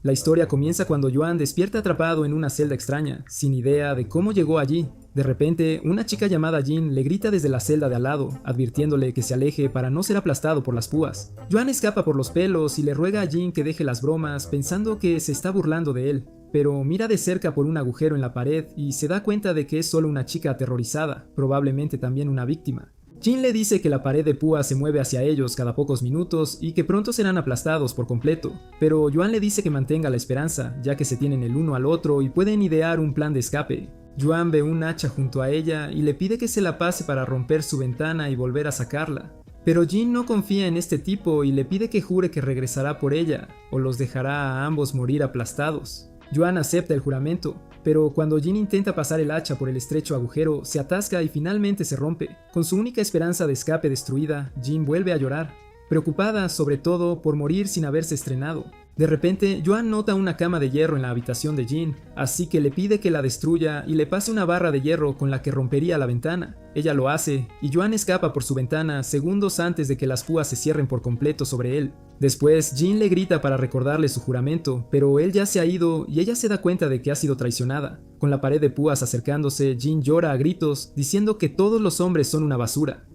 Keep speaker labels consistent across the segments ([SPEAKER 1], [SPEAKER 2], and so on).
[SPEAKER 1] La historia comienza cuando Joan despierta atrapado en una celda extraña, sin idea de cómo llegó allí. De repente, una chica llamada Jean le grita desde la celda de al lado, advirtiéndole que se aleje para no ser aplastado por las púas. Joan escapa por los pelos y le ruega a Jean que deje las bromas, pensando que se está burlando de él. Pero mira de cerca por un agujero en la pared y se da cuenta de que es solo una chica aterrorizada, probablemente también una víctima. Jean le dice que la pared de púas se mueve hacia ellos cada pocos minutos y que pronto serán aplastados por completo, pero Joan le dice que mantenga la esperanza, ya que se tienen el uno al otro y pueden idear un plan de escape. Joan ve un hacha junto a ella y le pide que se la pase para romper su ventana y volver a sacarla. Pero Jean no confía en este tipo y le pide que jure que regresará por ella, o los dejará a ambos morir aplastados. Joan acepta el juramento, pero cuando Jean intenta pasar el hacha por el estrecho agujero, se atasca y finalmente se rompe. Con su única esperanza de escape destruida, Jean vuelve a llorar, preocupada sobre todo por morir sin haberse estrenado. De repente, Joan nota una cama de hierro en la habitación de Jean, así que le pide que la destruya y le pase una barra de hierro con la que rompería la ventana. Ella lo hace, y Joan escapa por su ventana segundos antes de que las púas se cierren por completo sobre él. Después, Jean le grita para recordarle su juramento, pero él ya se ha ido y ella se da cuenta de que ha sido traicionada. Con la pared de púas acercándose, Jean llora a gritos, diciendo que todos los hombres son una basura.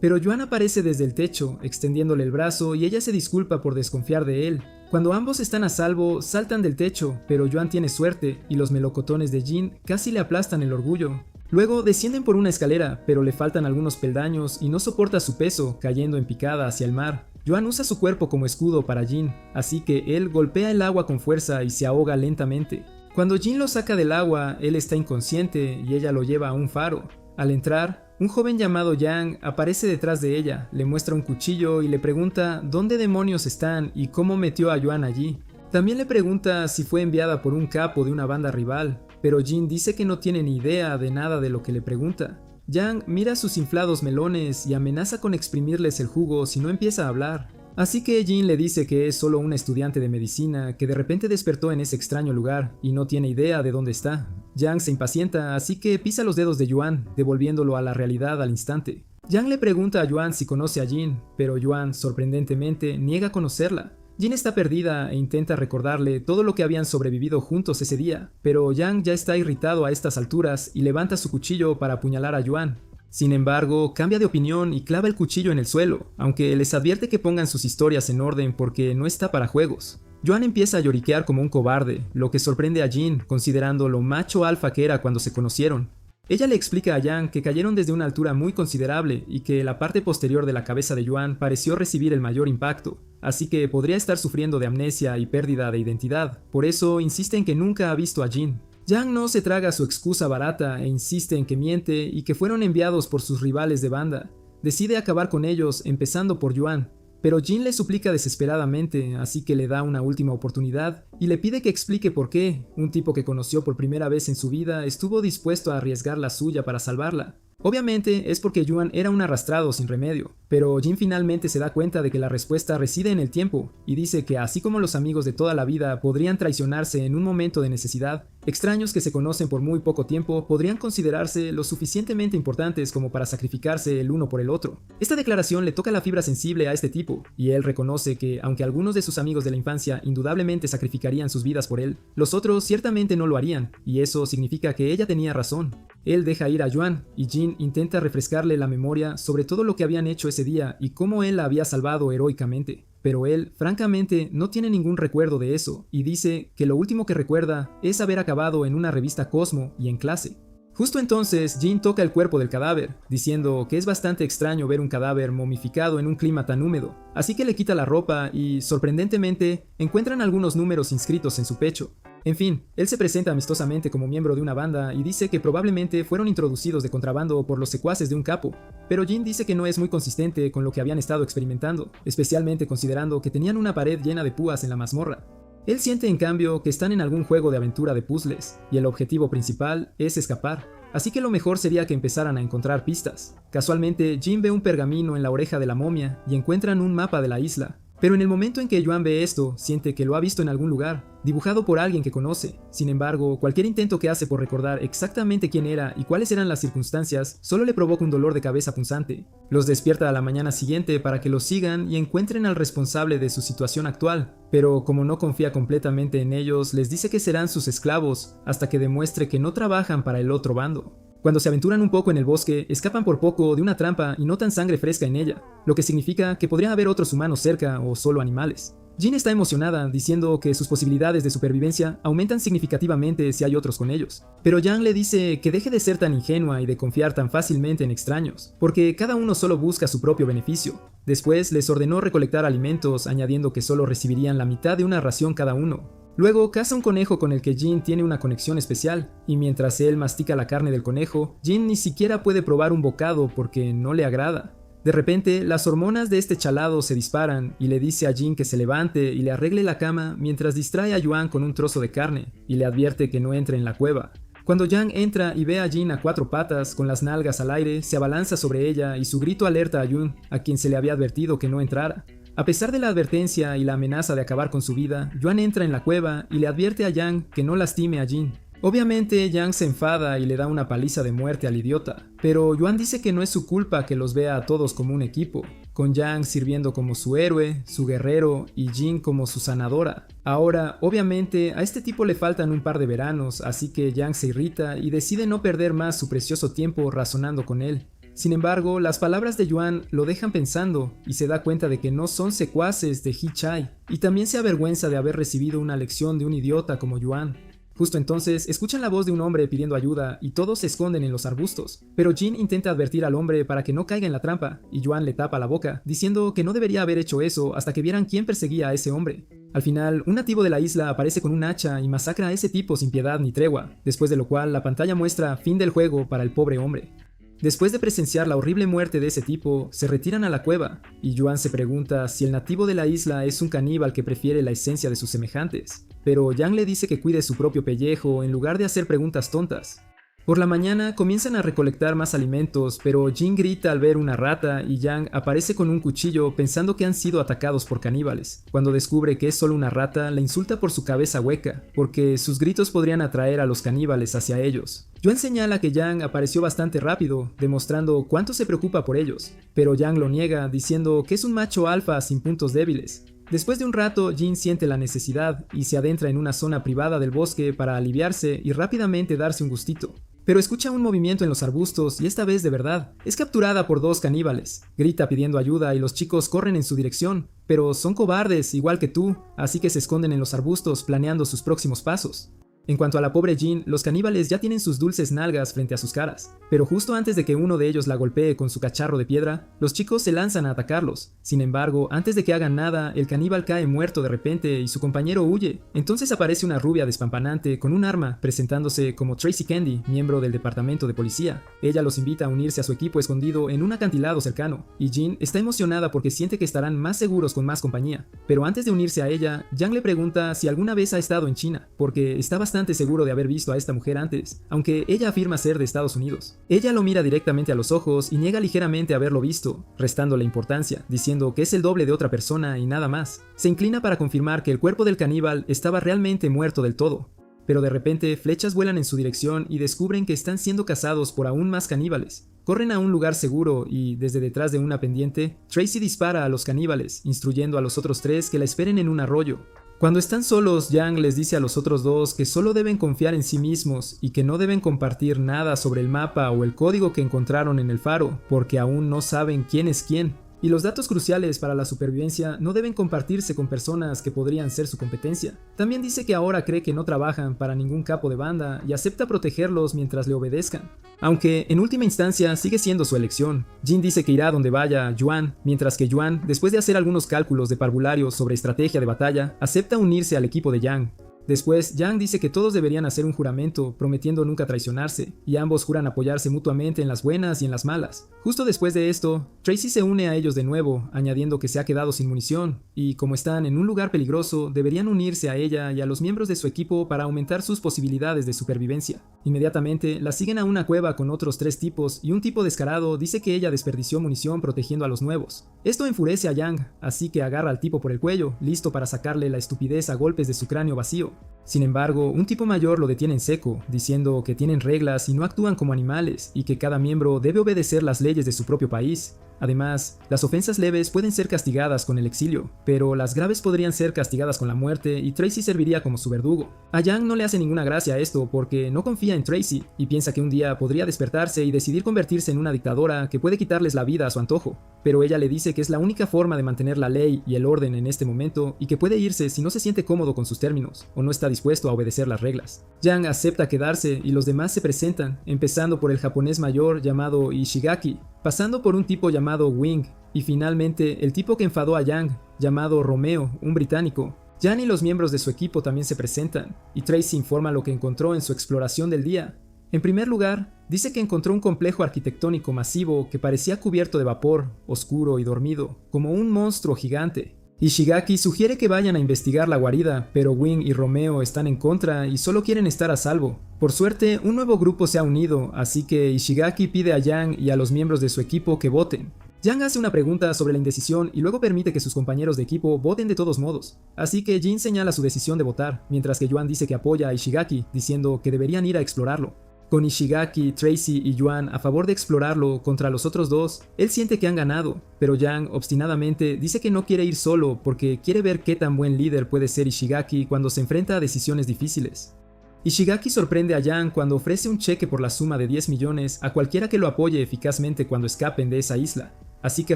[SPEAKER 1] Pero Joan aparece desde el techo, extendiéndole el brazo, y ella se disculpa por desconfiar de él. Cuando ambos están a salvo, saltan del techo, pero Joan tiene suerte, y los melocotones de Jean casi le aplastan el orgullo. Luego descienden por una escalera, pero le faltan algunos peldaños y no soporta su peso, cayendo en picada hacia el mar. Joan usa su cuerpo como escudo para Jean, así que él golpea el agua con fuerza y se ahoga lentamente. Cuando Jean lo saca del agua, él está inconsciente y ella lo lleva a un faro. Al entrar, un joven llamado Yang aparece detrás de ella, le muestra un cuchillo y le pregunta dónde demonios están y cómo metió a Joan allí. También le pregunta si fue enviada por un capo de una banda rival, pero Jean dice que no tiene ni idea de nada de lo que le pregunta. Yang mira sus inflados melones y amenaza con exprimirles el jugo si no empieza a hablar. Así que Jean le dice que es solo una estudiante de medicina que de repente despertó en ese extraño lugar y no tiene idea de dónde está. Yang se impacienta, así que pisa los dedos de Joan, devolviéndolo a la realidad al instante. Yang le pregunta a Joan si conoce a Jean, pero Joan, sorprendentemente, niega conocerla. Jean está perdida e intenta recordarle todo lo que habían sobrevivido juntos ese día, pero Yang ya está irritado a estas alturas y levanta su cuchillo para apuñalar a Joan. Sin embargo, cambia de opinión y clava el cuchillo en el suelo, aunque les advierte que pongan sus historias en orden porque no está para juegos. Joan empieza a lloriquear como un cobarde, lo que sorprende a Jean, considerando lo macho alfa que era cuando se conocieron. Ella le explica a Yang que cayeron desde una altura muy considerable y que la parte posterior de la cabeza de Joan pareció recibir el mayor impacto, así que podría estar sufriendo de amnesia y pérdida de identidad. Por eso insiste en que nunca ha visto a Jean. Yang no se traga su excusa barata e insiste en que miente y que fueron enviados por sus rivales de banda. Decide acabar con ellos, empezando por Joan. Pero Jean le suplica desesperadamente, así que le da una última oportunidad y le pide que explique por qué un tipo que conoció por primera vez en su vida estuvo dispuesto a arriesgar la suya para salvarla. Obviamente es porque Joan era un arrastrado sin remedio, pero Jean finalmente se da cuenta de que la respuesta reside en el tiempo y dice que así como los amigos de toda la vida podrían traicionarse en un momento de necesidad, extraños que se conocen por muy poco tiempo podrían considerarse lo suficientemente importantes como para sacrificarse el uno por el otro. Esta declaración le toca la fibra sensible a este tipo, y él reconoce que aunque algunos de sus amigos de la infancia indudablemente sacrificarían sus vidas por él, los otros ciertamente no lo harían, y eso significa que ella tenía razón. Él deja ir a Joan, y Jean intenta refrescarle la memoria sobre todo lo que habían hecho ese día y cómo él la había salvado heroicamente. Pero él, francamente, no tiene ningún recuerdo de eso, y dice que lo último que recuerda es haber acabado en una revista Cosmo y en clase. Justo entonces, Jean toca el cuerpo del cadáver, diciendo que es bastante extraño ver un cadáver momificado en un clima tan húmedo, así que le quita la ropa y, sorprendentemente, encuentran algunos números inscritos en su pecho. En fin, él se presenta amistosamente como miembro de una banda y dice que probablemente fueron introducidos de contrabando por los secuaces de un capo, pero Jean dice que no es muy consistente con lo que habían estado experimentando, especialmente considerando que tenían una pared llena de púas en la mazmorra. Él siente en cambio que están en algún juego de aventura de puzzles, y el objetivo principal es escapar, así que lo mejor sería que empezaran a encontrar pistas. Casualmente, Jean ve un pergamino en la oreja de la momia y encuentran un mapa de la isla. Pero en el momento en que Joan ve esto, siente que lo ha visto en algún lugar. dibujado por alguien que conoce. Sin embargo, cualquier intento que hace por recordar exactamente quién era y cuáles eran las circunstancias solo le provoca un dolor de cabeza punzante. Los despierta a la mañana siguiente para que los sigan y encuentren al responsable de su situación actual, pero como no confía completamente en ellos, les dice que serán sus esclavos hasta que demuestre que no trabajan para el otro bando. Cuando se aventuran un poco en el bosque, escapan por poco de una trampa y notan sangre fresca en ella, lo que significa que podría haber otros humanos cerca o solo animales. Jin está emocionada, diciendo que sus posibilidades de supervivencia aumentan significativamente si hay otros con ellos. Pero Yang le dice que deje de ser tan ingenua y de confiar tan fácilmente en extraños, porque cada uno solo busca su propio beneficio. Después les ordenó recolectar alimentos, añadiendo que solo recibirían la mitad de una ración cada uno. Luego caza un conejo con el que Jin tiene una conexión especial, y mientras él mastica la carne del conejo, Jin ni siquiera puede probar un bocado porque no le agrada. De repente, las hormonas de este chalado se disparan y le dice a Jin que se levante y le arregle la cama mientras distrae a Yuan con un trozo de carne y le advierte que no entre en la cueva. Cuando Yang entra y ve a Jin a 4 patas con las nalgas al aire, se abalanza sobre ella y su grito alerta a Yun, a quien se le había advertido que no entrara. A pesar de la advertencia y la amenaza de acabar con su vida, Yuan entra en la cueva y le advierte a Yang que no lastime a Jin. Obviamente, Yang se enfada y le da una paliza de muerte al idiota, pero Yuan dice que no es su culpa que los vea a todos como un equipo, con Yang sirviendo como su héroe, su guerrero y Jin como su sanadora. Ahora, obviamente, a este tipo le faltan un par de veranos, así que Yang se irrita y decide no perder más su precioso tiempo razonando con él. Sin embargo, las palabras de Yuan lo dejan pensando y se da cuenta de que no son secuaces de He-Chai, y también se avergüenza de haber recibido una lección de un idiota como Yuan. Justo entonces, escuchan la voz de un hombre pidiendo ayuda y todos se esconden en los arbustos, pero Jin intenta advertir al hombre para que no caiga en la trampa, y Yuan le tapa la boca, diciendo que no debería haber hecho eso hasta que vieran quién perseguía a ese hombre. Al final, un nativo de la isla aparece con un hacha y masacra a ese tipo sin piedad ni tregua, después de lo cual la pantalla muestra fin del juego para el pobre hombre. Después de presenciar la horrible muerte de ese tipo, se retiran a la cueva, y Yuan se pregunta si el nativo de la isla es un caníbal que prefiere la esencia de sus semejantes, pero Yang le dice que cuide su propio pellejo en lugar de hacer preguntas tontas. Por la mañana comienzan a recolectar más alimentos, pero Jin grita al ver una rata y Yang aparece con un cuchillo pensando que han sido atacados por caníbales. Cuando descubre que es solo una rata, la insulta por su cabeza hueca, porque sus gritos podrían atraer a los caníbales hacia ellos. Yuan señala que Yang apareció bastante rápido, demostrando cuánto se preocupa por ellos, pero Yang lo niega, diciendo que es un macho alfa sin puntos débiles. Después de un rato, Jin siente la necesidad y se adentra en una zona privada del bosque para aliviarse y rápidamente darse un gustito. Pero escucha un movimiento en los arbustos y esta vez de verdad. Es capturada por 2 caníbales. Grita pidiendo ayuda y los chicos corren en su dirección, pero son cobardes igual que tú, así que se esconden en los arbustos planeando sus próximos pasos. En cuanto a la pobre Jin, los caníbales ya tienen sus dulces nalgas frente a sus caras, pero justo antes de que uno de ellos la golpee con su cacharro de piedra, los chicos se lanzan a atacarlos. Sin embargo, antes de que hagan nada, el caníbal cae muerto de repente y su compañero huye. Entonces aparece una rubia despampanante con un arma, presentándose como Tracy Candy, miembro del departamento de policía. Ella los invita a unirse a su equipo escondido en un acantilado cercano, y Jin está emocionada porque siente que estarán más seguros con más compañía. Pero antes de unirse a ella, Yang le pregunta si alguna vez ha estado en China, porque está bastante seguro de haber visto a esta mujer antes, aunque ella afirma ser de Estados Unidos. Ella lo mira directamente a los ojos y niega ligeramente haberlo visto, restándole importancia, diciendo que es el doble de otra persona y nada más. Se inclina para confirmar que el cuerpo del caníbal estaba realmente muerto del todo. Pero de repente flechas vuelan en su dirección y descubren que están siendo cazados por aún más caníbales. Corren a un lugar seguro y, desde detrás de una pendiente, Tracy dispara a los caníbales, instruyendo a los otros 3 que la esperen en un arroyo. Cuando están solos, Yang les dice a los otros 2 que solo deben confiar en sí mismos y que no deben compartir nada sobre el mapa o el código que encontraron en el faro, porque aún no saben quién es quién. Y los datos cruciales para la supervivencia no deben compartirse con personas que podrían ser su competencia. También dice que ahora cree que no trabajan para ningún capo de banda y acepta protegerlos mientras le obedezcan. Aunque, en última instancia, sigue siendo su elección. Jin dice que irá donde vaya Yuan, mientras que Yuan, después de hacer algunos cálculos de parvulario sobre estrategia de batalla, acepta unirse al equipo de Yang. Después, Yang dice que todos deberían hacer un juramento, prometiendo nunca traicionarse, y ambos juran apoyarse mutuamente en las buenas y en las malas. Justo después de esto, Tracy se une a ellos de nuevo, añadiendo que se ha quedado sin munición, y como están en un lugar peligroso, deberían unirse a ella y a los miembros de su equipo para aumentar sus posibilidades de supervivencia. Inmediatamente, la siguen a una cueva con otros 3 tipos, y un tipo descarado dice que ella desperdició munición protegiendo a los nuevos. Esto enfurece a Yang, así que agarra al tipo por el cuello, listo para sacarle la estupidez a golpes de su cráneo vacío. Sin embargo, un tipo mayor lo detiene en seco, diciendo que tienen reglas y no actúan como animales y que cada miembro debe obedecer las leyes de su propio país. Además, las ofensas leves pueden ser castigadas con el exilio, pero las graves podrían ser castigadas con la muerte y Tracy serviría como su verdugo. A Yang no le hace ninguna gracia esto porque no confía en Tracy y piensa que un día podría despertarse y decidir convertirse en una dictadora que puede quitarles la vida a su antojo, pero ella le dice que es la única forma de mantener la ley y el orden en este momento y que puede irse si no se siente cómodo con sus términos o no está dispuesto a obedecer las reglas. Yang acepta quedarse y los demás se presentan, empezando por el japonés mayor llamado Ishigaki, pasando por un tipo llamado Wing, y finalmente el tipo que enfadó a Yang, llamado Romeo, un británico. Yang y los miembros de su equipo también se presentan, y Tracy informa lo que encontró en su exploración del día. En primer lugar, dice que encontró un complejo arquitectónico masivo que parecía cubierto de vapor, oscuro y dormido, como un monstruo gigante. Ishigaki sugiere que vayan a investigar la guarida, pero Wing y Romeo están en contra y solo quieren estar a salvo. Por suerte, un nuevo grupo se ha unido, así que Ishigaki pide a Yang y a los miembros de su equipo que voten. Yang hace una pregunta sobre la indecisión y luego permite que sus compañeros de equipo voten de todos modos, así que Jin señala su decisión de votar, mientras que Yuan dice que apoya a Ishigaki, diciendo que deberían ir a explorarlo. Con Ishigaki, Tracy y Yuan a favor de explorarlo contra los otros dos, él siente que han ganado, pero Yang obstinadamente dice que no quiere ir solo porque quiere ver qué tan buen líder puede ser Ishigaki cuando se enfrenta a decisiones difíciles. Ishigaki sorprende a Yang cuando ofrece un cheque por la suma de 10 millones a cualquiera que lo apoye eficazmente cuando escapen de esa isla, así que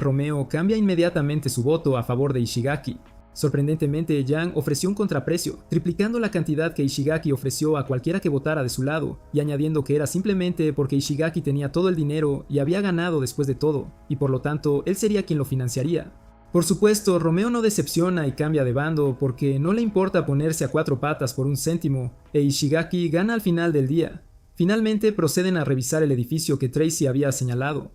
[SPEAKER 1] Romeo cambia inmediatamente su voto a favor de Ishigaki. Sorprendentemente, Yang ofreció un contraprecio, triplicando la cantidad que Ishigaki ofreció a cualquiera que votara de su lado, y añadiendo que era simplemente porque Ishigaki tenía todo el dinero y había ganado después de todo, y por lo tanto él sería quien lo financiaría. Por supuesto, Romeo no decepciona y cambia de bando porque no le importa ponerse a cuatro patas por un céntimo, e Ishigaki gana al final del día. Finalmente proceden a revisar el edificio que Tracy había señalado.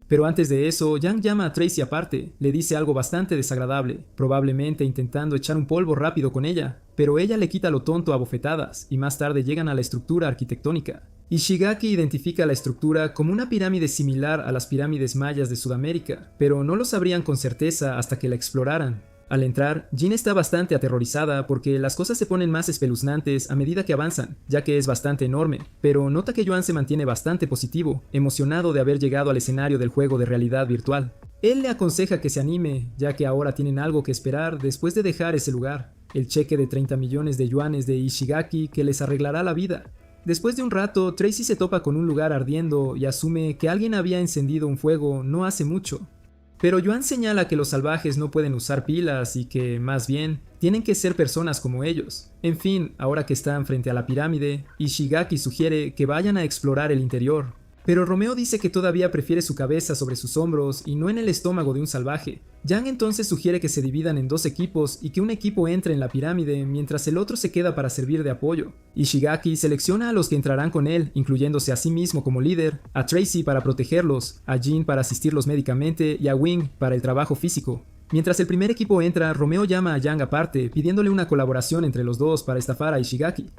[SPEAKER 1] Pero antes de eso, Yang llama a Tracy aparte, le dice algo bastante desagradable, probablemente intentando echar un polvo rápido con ella, pero ella le quita lo tonto a bofetadas y más tarde llegan a la estructura arquitectónica. Ishigaki identifica la estructura como una pirámide similar a las pirámides mayas de Sudamérica, pero no lo sabrían con certeza hasta que la exploraran. Al entrar, Jin está bastante aterrorizada porque las cosas se ponen más espeluznantes a medida que avanzan, ya que es bastante enorme, pero nota que Yuan se mantiene bastante positivo, emocionado de haber llegado al escenario del juego de realidad virtual. Él le aconseja que se anime, ya que ahora tienen algo que esperar después de dejar ese lugar, el cheque de 30 millones de yuanes de Ishigaki que les arreglará la vida. Después de un rato, Tracy se topa con un lugar ardiendo y asume que alguien había encendido un fuego no hace mucho. Pero Yuan señala que los salvajes no pueden usar pilas y que, más bien, tienen que ser personas como ellos. En fin, ahora que están frente a la pirámide, Ishigaki sugiere que vayan a explorar el interior. Pero Romeo dice que todavía prefiere su cabeza sobre sus hombros y no en el estómago de un salvaje. Yang entonces sugiere que se dividan en dos equipos y que un equipo entre en la pirámide mientras el otro se queda para servir de apoyo. Ishigaki selecciona a los que entrarán con él, incluyéndose a sí mismo como líder, a Tracy para protegerlos, a Jin para asistirlos médicamente y a Wing para el trabajo físico. Mientras el primer equipo entra, Romeo llama a Yang aparte, pidiéndole una colaboración entre los dos para estafar a Ishigaki.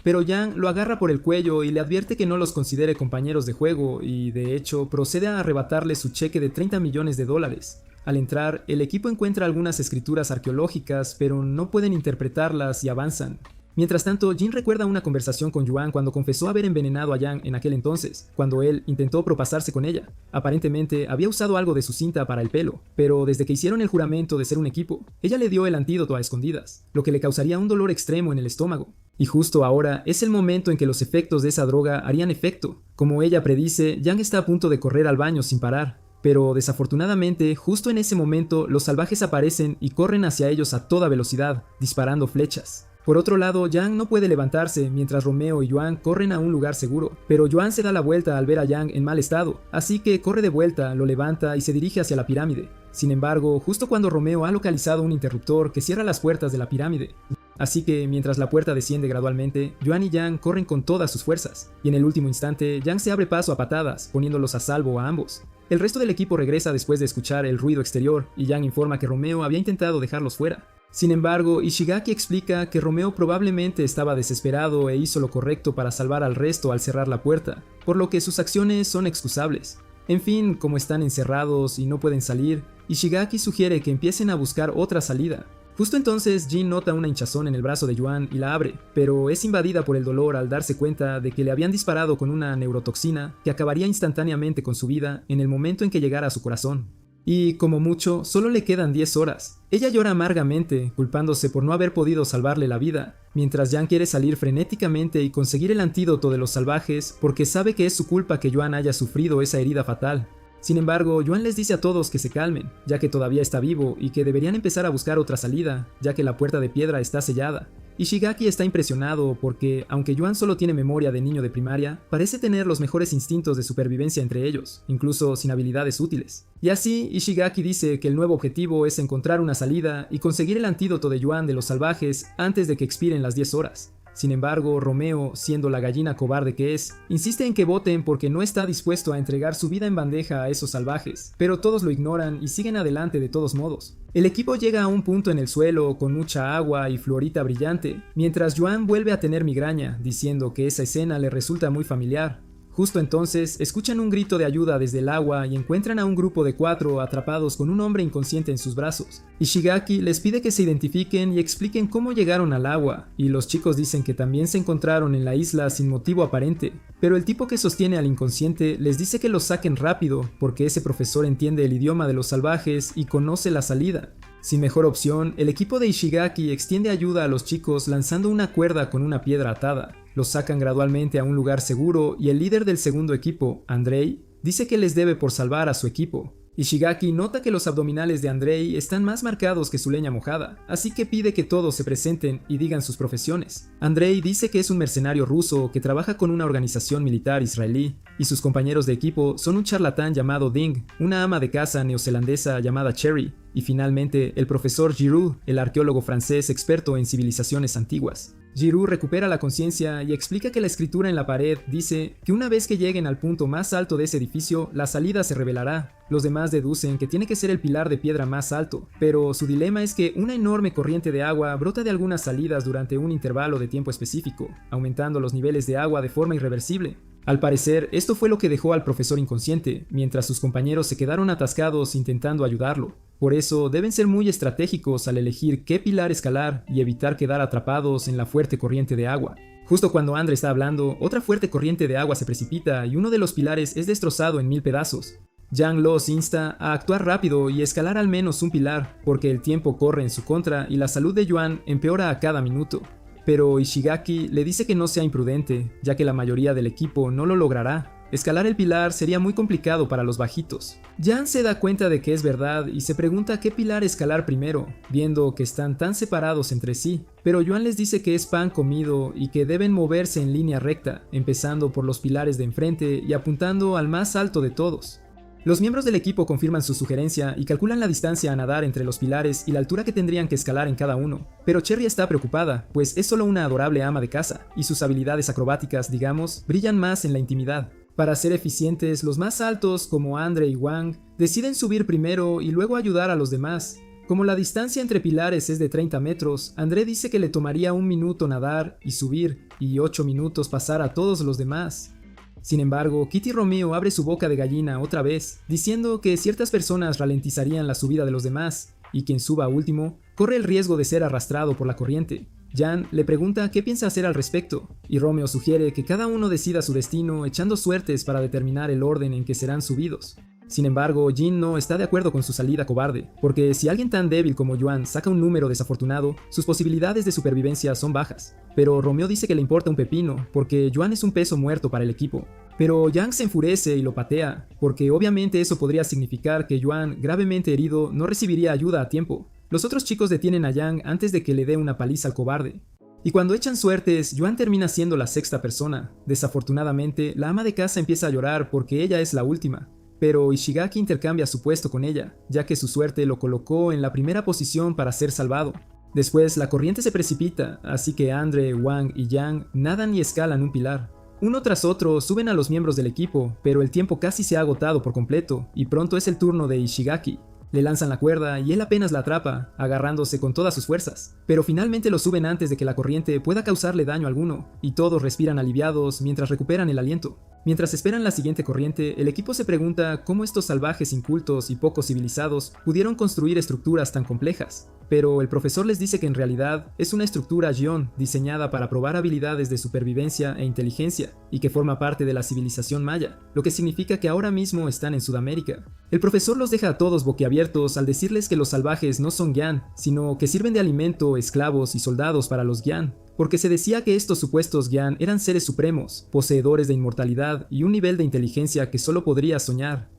[SPEAKER 1] Pero Yang lo agarra por el cuello y le advierte que no los considere compañeros de juego y, de hecho, procede a arrebatarle su cheque de 30 millones de dólares. Al entrar, el equipo encuentra algunas escrituras arqueológicas, pero no pueden interpretarlas y avanzan. Mientras tanto, Jin recuerda una conversación con Yuan cuando confesó haber envenenado a Yang en aquel entonces, cuando él intentó propasarse con ella. Aparentemente, había usado algo de su cinta para el pelo, pero desde que hicieron el juramento de ser un equipo, ella le dio el antídoto a escondidas, lo que le causaría un dolor extremo en el estómago. Y justo ahora es el momento en que los efectos de esa droga harían efecto. Como ella predice, Yang está a punto de correr al baño sin parar. Pero desafortunadamente, justo en ese momento, los salvajes aparecen y corren hacia ellos a toda velocidad, disparando flechas. Por otro lado, Yang no puede levantarse mientras Romeo y Yuan corren a un lugar seguro, pero Yuan se da la vuelta al ver a Yang en mal estado, así que corre de vuelta, lo levanta y se dirige hacia la pirámide. Sin embargo, justo cuando Romeo ha localizado un interruptor que cierra las puertas de la pirámide. Así que mientras la puerta desciende gradualmente, Yuan y Yang corren con todas sus fuerzas, y en el último instante, Yang se abre paso a patadas, poniéndolos a salvo a ambos. El resto del equipo regresa después de escuchar el ruido exterior, y Yang informa que Romeo había intentado dejarlos fuera. Sin embargo, Ishigaki explica que Romeo probablemente estaba desesperado e hizo lo correcto para salvar al resto al cerrar la puerta, por lo que sus acciones son excusables. En fin, como están encerrados y no pueden salir, Ishigaki sugiere que empiecen a buscar otra salida. Justo entonces Jin nota una hinchazón en el brazo de Yuan y la abre, pero es invadida por el dolor al darse cuenta de que le habían disparado con una neurotoxina que acabaría instantáneamente con su vida en el momento en que llegara a su corazón. Y, como mucho, solo le quedan 10 horas. Ella llora amargamente, culpándose por no haber podido salvarle la vida, mientras Yang quiere salir frenéticamente y conseguir el antídoto de los salvajes porque sabe que es su culpa que Yuan haya sufrido esa herida fatal. Sin embargo, Yuan les dice a todos que se calmen, ya que todavía está vivo y que deberían empezar a buscar otra salida, ya que la puerta de piedra está sellada. Ishigaki está impresionado porque, aunque Yuan solo tiene memoria de niño de primaria, parece tener los mejores instintos de supervivencia entre ellos, incluso sin habilidades útiles. Y así, Ishigaki dice que el nuevo objetivo es encontrar una salida y conseguir el antídoto de Yuan de los salvajes antes de que expiren las 10 horas. Sin embargo, Romeo, siendo la gallina cobarde que es, insiste en que voten porque no está dispuesto a entregar su vida en bandeja a esos salvajes, pero todos lo ignoran y siguen adelante de todos modos. El equipo llega a un punto en el suelo con mucha agua y fluorita brillante, mientras Yuan vuelve a tener migraña, diciendo que esa escena le resulta muy familiar. Justo entonces, escuchan un grito de ayuda desde el agua y encuentran a un grupo de 4 atrapados con un hombre inconsciente en sus brazos. Ishigaki les pide que se identifiquen y expliquen cómo llegaron al agua, y los chicos dicen que también se encontraron en la isla sin motivo aparente, pero el tipo que sostiene al inconsciente les dice que los saquen rápido, porque ese profesor entiende el idioma de los salvajes y conoce la salida. Sin mejor opción, el equipo de Ishigaki extiende ayuda a los chicos lanzando una cuerda con una piedra atada. Los sacan gradualmente a un lugar seguro y el líder del segundo equipo, Andrei, dice que les debe por salvar a su equipo. Ishigaki nota que los abdominales de Andrei están más marcados que su leña mojada, así que pide que todos se presenten y digan sus profesiones. Andrei dice que es un mercenario ruso que trabaja con una organización militar israelí, y sus compañeros de equipo son un charlatán llamado Ding, una ama de casa neozelandesa llamada Cherry, y finalmente el profesor Giroux, el arqueólogo francés experto en civilizaciones antiguas. Giroux recupera la conciencia y explica que la escritura en la pared dice que una vez que lleguen al punto más alto de ese edificio, la salida se revelará. Los demás deducen que tiene que ser el pilar de piedra más alto, pero su dilema es que una enorme corriente de agua brota de algunas salidas durante un intervalo de tiempo específico, aumentando los niveles de agua de forma irreversible. Al parecer, esto fue lo que dejó al profesor inconsciente, mientras sus compañeros se quedaron atascados intentando ayudarlo. Por eso, deben ser muy estratégicos al elegir qué pilar escalar y evitar quedar atrapados en la fuerte corriente de agua. Justo cuando Andre está hablando, otra fuerte corriente de agua se precipita y uno de los pilares es destrozado en 1000 pedazos. Yang los insta a actuar rápido y escalar al menos un pilar, porque el tiempo corre en su contra y la salud de Yuan empeora a cada minuto. Pero Ishigaki le dice que no sea imprudente, ya que la mayoría del equipo no lo logrará. Escalar el pilar sería muy complicado para los bajitos. Yang se da cuenta de que es verdad y se pregunta qué pilar escalar primero, viendo que están tan separados entre sí. Pero Yuan les dice que es pan comido y que deben moverse en línea recta, empezando por los pilares de enfrente y apuntando al más alto de todos. Los miembros del equipo confirman su sugerencia y calculan la distancia a nadar entre los pilares y la altura que tendrían que escalar en cada uno. Pero Cherry está preocupada, pues es solo una adorable ama de casa, y sus habilidades acrobáticas, digamos, brillan más en la intimidad. Para ser eficientes, los más altos, como Andre y Wang, deciden subir primero y luego ayudar a los demás. Como la distancia entre pilares es de 30 metros, André dice que le tomaría 1 minuto nadar y subir, y 8 minutos pasar a todos los demás. Sin embargo, Kitty Romeo abre su boca de gallina otra vez, diciendo que ciertas personas ralentizarían la subida de los demás, y quien suba último corre el riesgo de ser arrastrado por la corriente. Jan le pregunta qué piensa hacer al respecto, y Romeo sugiere que cada uno decida su destino echando suertes para determinar el orden en que serán subidos. Sin embargo, Jin no está de acuerdo con su salida cobarde, porque si alguien tan débil como Yuan saca un número desafortunado, sus posibilidades de supervivencia son bajas. Pero Romeo dice que le importa un pepino, porque Yuan es un peso muerto para el equipo. Pero Yang se enfurece y lo patea, porque obviamente eso podría significar que Yuan, gravemente herido, no recibiría ayuda a tiempo. Los otros chicos detienen a Yang antes de que le dé una paliza al cobarde. Y cuando echan suertes, Yuan termina siendo la sexta persona. Desafortunadamente, la ama de casa empieza a llorar porque ella es la última. Pero Ishigaki intercambia su puesto con ella, ya que su suerte lo colocó en la primera posición para ser salvado. Después, la corriente se precipita, así que Andre, Wang y Yang nadan y escalan un pilar. Uno tras otro suben a los miembros del equipo, pero el tiempo casi se ha agotado por completo, y pronto es el turno de Ishigaki. Le lanzan la cuerda y él apenas la atrapa, agarrándose con todas sus fuerzas. Pero finalmente lo suben antes de que la corriente pueda causarle daño alguno, y todos respiran aliviados mientras recuperan el aliento. Mientras esperan la siguiente corriente, el equipo se pregunta cómo estos salvajes incultos y poco civilizados pudieron construir estructuras tan complejas. pero el profesor les dice que en realidad es una estructura Gion diseñada para probar habilidades de supervivencia e inteligencia y que forma parte de la civilización maya, lo que significa que ahora mismo están en Sudamérica. El profesor los deja a todos boquiabiertos al decirles que los salvajes no son Gyan, sino que sirven de alimento, esclavos y soldados para los Gyan, porque se decía que estos supuestos Gyan eran seres supremos, poseedores de inmortalidad y un nivel de inteligencia que solo podría soñar.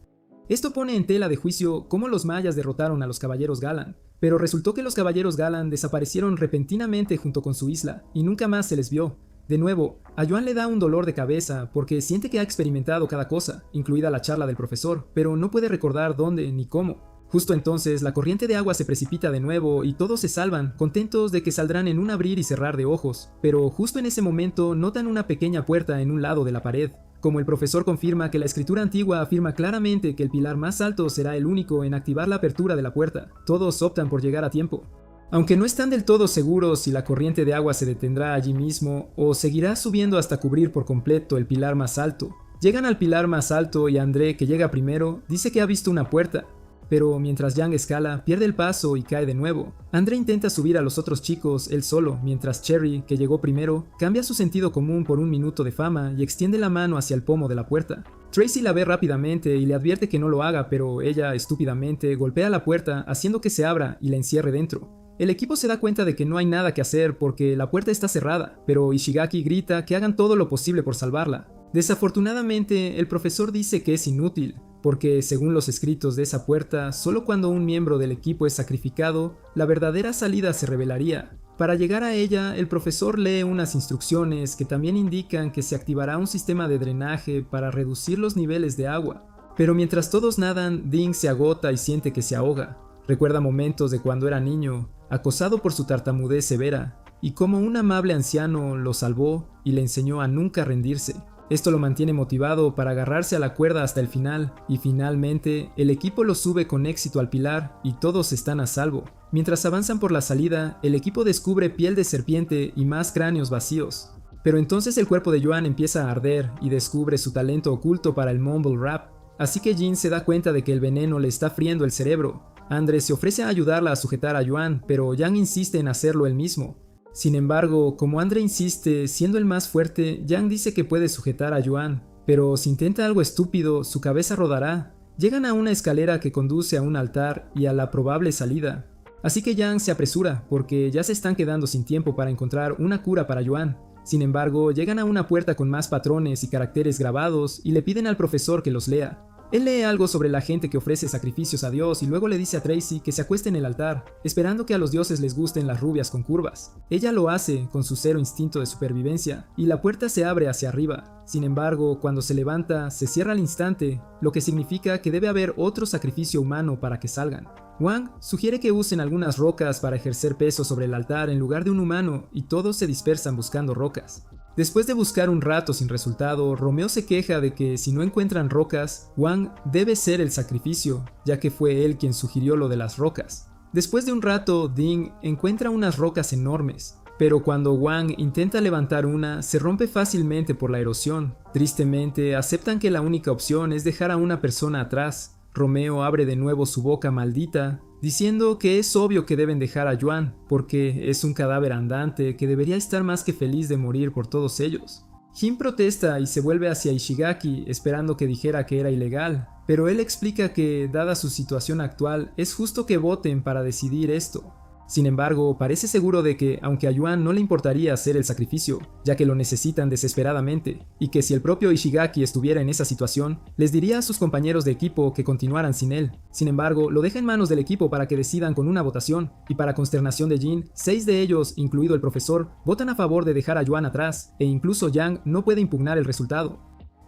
[SPEAKER 1] Esto pone en tela de juicio cómo los mayas derrotaron a los caballeros Galan, pero resultó que los caballeros Galan desaparecieron repentinamente junto con su isla y nunca más se les vio. De nuevo, a Yuan le da un dolor de cabeza porque siente que ha experimentado cada cosa, incluida la charla del profesor, pero no puede recordar dónde ni cómo. Justo entonces, la corriente de agua se precipita de nuevo y todos se salvan, contentos de que saldrán en un abrir y cerrar de ojos, pero justo en ese momento notan una pequeña puerta en un lado de la pared. Como el profesor confirma que la escritura antigua afirma claramente que el pilar más alto será el único en activar la apertura de la puerta, todos optan por llegar a tiempo. Aunque no están del todo seguros si la corriente de agua se detendrá allí mismo o seguirá subiendo hasta cubrir por completo el pilar más alto, llegan al pilar más alto y André, que llega primero, dice que ha visto una puerta. Pero mientras Yang escala, pierde el paso y cae de nuevo. André intenta subir a los otros chicos él solo, mientras Cherry, que llegó primero, cambia su sentido común por un minuto de fama y extiende la mano hacia el pomo de la puerta. Tracy la ve rápidamente y le advierte que no lo haga, pero ella, estúpidamente, golpea la puerta haciendo que se abra y la encierre dentro. El equipo se da cuenta de que no hay nada que hacer porque la puerta está cerrada, pero Ishigaki grita que hagan todo lo posible por salvarla. Desafortunadamente, el profesor dice que es inútil, porque según los escritos de esa puerta, solo cuando un miembro del equipo es sacrificado, la verdadera salida se revelaría. Para llegar a ella, el profesor lee unas instrucciones que también indican que se activará un sistema de drenaje para reducir los niveles de agua. Pero mientras todos nadan, Ding se agota y siente que se ahoga. Recuerda momentos de cuando era niño, acosado por su tartamudez severa, y cómo un amable anciano lo salvó y le enseñó a nunca rendirse. Esto lo mantiene motivado para agarrarse a la cuerda hasta el final, y finalmente el equipo lo sube con éxito al pilar y todos están a salvo. Mientras avanzan por la salida, el equipo descubre piel de serpiente y más cráneos vacíos. Pero entonces el cuerpo de Yuan empieza a arder y descubre su talento oculto para el mumble rap, así que Jin se da cuenta de que el veneno le está friendo el cerebro. Andre se ofrece a ayudarla a sujetar a Yuan, pero Yang insiste en hacerlo él mismo. Sin embargo, como Andre insiste, siendo el más fuerte, Yang dice que puede sujetar a Yuan, pero si intenta algo estúpido, su cabeza rodará. Llegan a una escalera que conduce a un altar y a la probable salida. Así que Yang se apresura, porque ya se están quedando sin tiempo para encontrar una cura para Yuan. Sin embargo, llegan a una puerta con más patrones y caracteres grabados y le piden al profesor que los lea. Él lee algo sobre la gente que ofrece sacrificios a Dios y luego le dice a Tracy que se acueste en el altar, esperando que a los dioses les gusten las rubias con curvas. Ella lo hace con su cero instinto de supervivencia y la puerta se abre hacia arriba. Sin embargo, cuando se levanta, se cierra al instante, lo que significa que debe haber otro sacrificio humano para que salgan. Wang sugiere que usen algunas rocas para ejercer peso sobre el altar en lugar de un humano y todos se dispersan buscando rocas. Después de buscar un rato sin resultado, Romeo se queja de que si no encuentran rocas, Wang debe ser el sacrificio, ya que fue él quien sugirió lo de las rocas. Después de un rato, Ding encuentra unas rocas enormes, pero cuando Wang intenta levantar una, se rompe fácilmente por la erosión. Tristemente, aceptan que la única opción es dejar a una persona atrás. Romeo abre de nuevo su boca maldita, diciendo que es obvio que deben dejar a Yuan, porque es un cadáver andante que debería estar más que feliz de morir por todos ellos. Jin protesta y se vuelve hacia Ishigaki esperando que dijera que era ilegal, pero él explica que, dada su situación actual, es justo que voten para decidir esto. Sin embargo, parece seguro de que, aunque a Yuan no le importaría hacer el sacrificio, ya que lo necesitan desesperadamente, y que si el propio Ishigaki estuviera en esa situación, les diría a sus compañeros de equipo que continuaran sin él. Sin embargo, lo deja en manos del equipo para que decidan con una votación, y para consternación de Jin, 6 de ellos, incluido el profesor, votan a favor de dejar a Yuan atrás, e incluso Yang no puede impugnar el resultado.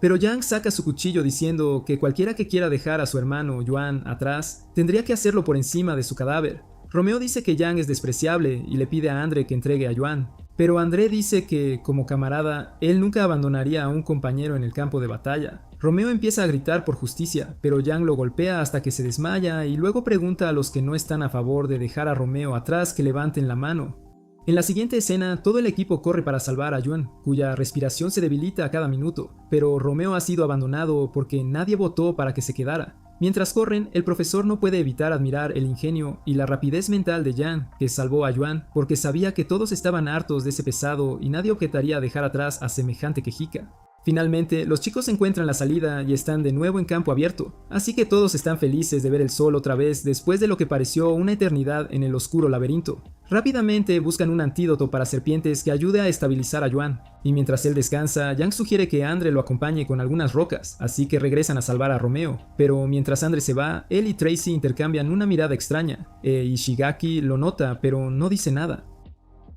[SPEAKER 1] Pero Yang saca su cuchillo diciendo que cualquiera que quiera dejar a su hermano Yuan atrás, tendría que hacerlo por encima de su cadáver. Romeo dice que Yang es despreciable y le pide a Andre que entregue a Yuan, pero André dice que, como camarada, él nunca abandonaría a un compañero en el campo de batalla. Romeo empieza a gritar por justicia, pero Yang lo golpea hasta que se desmaya y luego pregunta a los que no están a favor de dejar a Romeo atrás que levanten la mano. En la siguiente escena, todo el equipo corre para salvar a Yuan, cuya respiración se debilita a cada minuto, pero Romeo ha sido abandonado porque nadie votó para que se quedara. Mientras corren, el profesor no puede evitar admirar el ingenio y la rapidez mental de Jan, que salvó a Yuan, porque sabía que todos estaban hartos de ese pesado y nadie objetaría dejar atrás a semejante quejica. Finalmente, los chicos encuentran la salida y están de nuevo en campo abierto, así que todos están felices de ver el sol otra vez después de lo que pareció una eternidad en el oscuro laberinto. Rápidamente buscan un antídoto para serpientes que ayude a estabilizar a Yuan, y mientras él descansa, Yang sugiere que Andre lo acompañe con algunas rocas, así que regresan a salvar a Romeo, pero mientras Andre se va, él y Tracy intercambian una mirada extraña, Ishigaki lo nota pero no dice nada.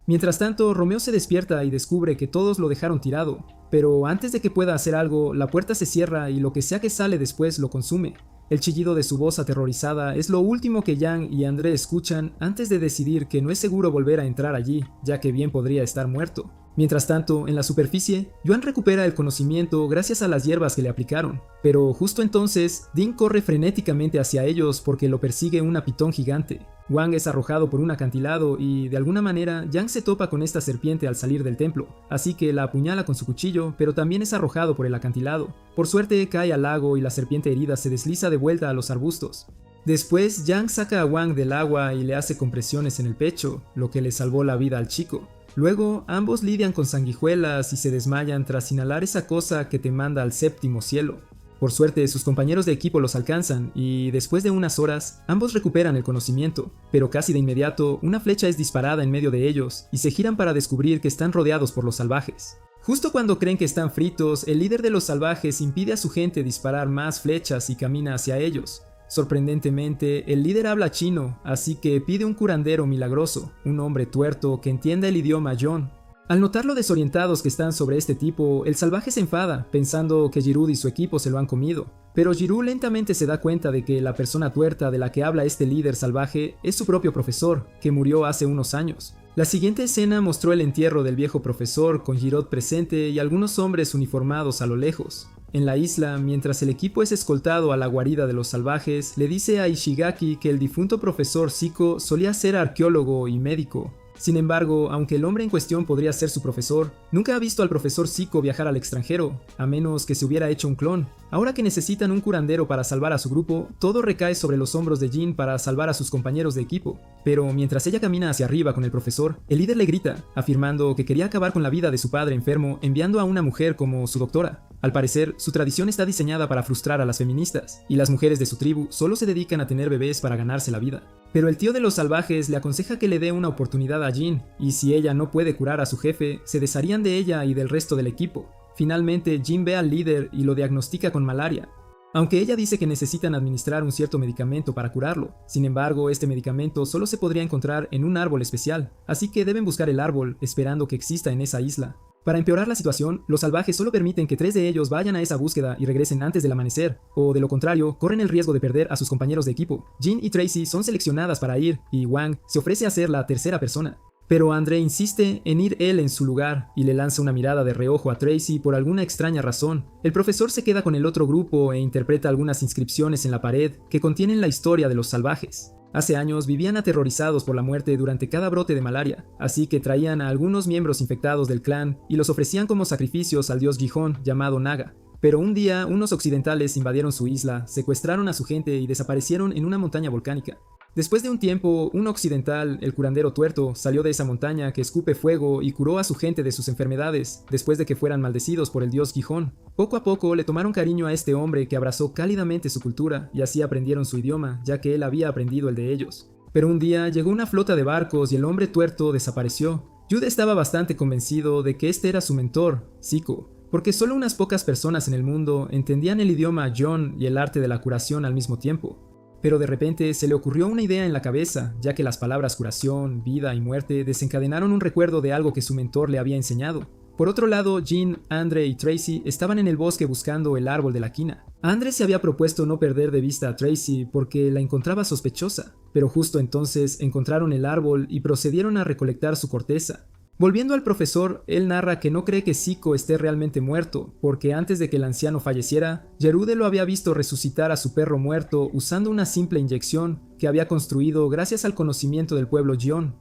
[SPEAKER 1] Mientras tanto, Romeo se despierta y descubre que todos lo dejaron tirado, pero antes de que pueda hacer algo, la puerta se cierra y lo que sea que sale después lo consume. El chillido de su voz aterrorizada es lo último que Yang y André escuchan antes de decidir que no es seguro volver a entrar allí, ya que bien podría estar muerto. Mientras tanto, en la superficie, Yuan recupera el conocimiento gracias a las hierbas que le aplicaron, pero justo entonces, Dean corre frenéticamente hacia ellos porque lo persigue una pitón gigante. Wang es arrojado por un acantilado y, de alguna manera, Yang se topa con esta serpiente al salir del templo, así que la apuñala con su cuchillo, pero también es arrojado por el acantilado. Por suerte, cae al lago y la serpiente herida se desliza de vuelta a los arbustos. Después, Yang saca a Wang del agua y le hace compresiones en el pecho, lo que le salvó la vida al chico. Luego, ambos lidian con sanguijuelas y se desmayan tras inhalar esa cosa que te manda al séptimo cielo. Por suerte, sus compañeros de equipo los alcanzan y, después de unas horas, ambos recuperan el conocimiento, pero casi de inmediato, una flecha es disparada en medio de ellos y se giran para descubrir que están rodeados por los salvajes. Justo cuando creen que están fritos, el líder de los salvajes impide a su gente disparar más flechas y camina hacia ellos. Sorprendentemente, el líder habla chino, así que pide un curandero milagroso, un hombre tuerto que entienda el idioma John. Al notar lo desorientados que están sobre este tipo, el salvaje se enfada, pensando que Giroud y su equipo se lo han comido. Pero Giroud lentamente se da cuenta de que la persona tuerta de la que habla este líder salvaje es su propio profesor, que murió hace unos años. La siguiente escena mostró el entierro del viejo profesor con Giroud presente y algunos hombres uniformados a lo lejos. En la isla, mientras el equipo es escoltado a la guarida de los salvajes, le dice a Ishigaki que el difunto profesor Siko solía ser arqueólogo y médico. Sin embargo, aunque el hombre en cuestión podría ser su profesor, nunca ha visto al profesor Siko viajar al extranjero, a menos que se hubiera hecho un clon. Ahora que necesitan un curandero para salvar a su grupo, todo recae sobre los hombros de Jin para salvar a sus compañeros de equipo. Pero mientras ella camina hacia arriba con el profesor, el líder le grita, afirmando que quería acabar con la vida de su padre enfermo enviando a una mujer como su doctora. Al parecer, su tradición está diseñada para frustrar a las feministas, y las mujeres de su tribu solo se dedican a tener bebés para ganarse la vida. Pero el tío de los salvajes le aconseja que le dé una oportunidad a Jin, y si ella no puede curar a su jefe, se desharían de ella y del resto del equipo. Finalmente, Jin ve al líder y lo diagnostica con malaria. Aunque ella dice que necesitan administrar un cierto medicamento para curarlo, sin embargo, este medicamento solo se podría encontrar en un árbol especial, así que deben buscar el árbol, esperando que exista en esa isla. Para empeorar la situación, los salvajes solo permiten que 3 de ellos vayan a esa búsqueda y regresen antes del amanecer, o de lo contrario, corren el riesgo de perder a sus compañeros de equipo. Jin y Tracy son seleccionadas para ir, y Wang se ofrece a ser la tercera persona. Pero André insiste en ir él en su lugar, y le lanza una mirada de reojo a Tracy por alguna extraña razón. El profesor se queda con el otro grupo e interpreta algunas inscripciones en la pared que contienen la historia de los salvajes. Hace años vivían aterrorizados por la muerte durante cada brote de malaria, así que traían a algunos miembros infectados del clan y los ofrecían como sacrificios al dios Gijón llamado Naga. Pero un día unos occidentales invadieron su isla, secuestraron a su gente y desaparecieron en una montaña volcánica. Después de un tiempo, un occidental, el curandero tuerto, salió de esa montaña que escupe fuego y curó a su gente de sus enfermedades, después de que fueran maldecidos por el dios Gijón. Poco a poco le tomaron cariño a este hombre que abrazó cálidamente su cultura, y así aprendieron su idioma, ya que él había aprendido el de ellos. Pero un día llegó una flota de barcos y el hombre tuerto desapareció. Jude estaba bastante convencido de que este era su mentor, Siko, porque solo unas pocas personas en el mundo entendían el idioma John y el arte de la curación al mismo tiempo. Pero de repente se le ocurrió una idea en la cabeza, ya que las palabras curación, vida y muerte desencadenaron un recuerdo de algo que su mentor le había enseñado. Por otro lado, Jin, Andre y Tracy estaban en el bosque buscando el árbol de la quina. Andre se había propuesto no perder de vista a Tracy porque la encontraba sospechosa, pero justo entonces encontraron el árbol y procedieron a recolectar su corteza. Volviendo al profesor, él narra que no cree que Siko esté realmente muerto, porque antes de que el anciano falleciera, Gerude lo había visto resucitar a su perro muerto usando una simple inyección que había construido gracias al conocimiento del pueblo Gion.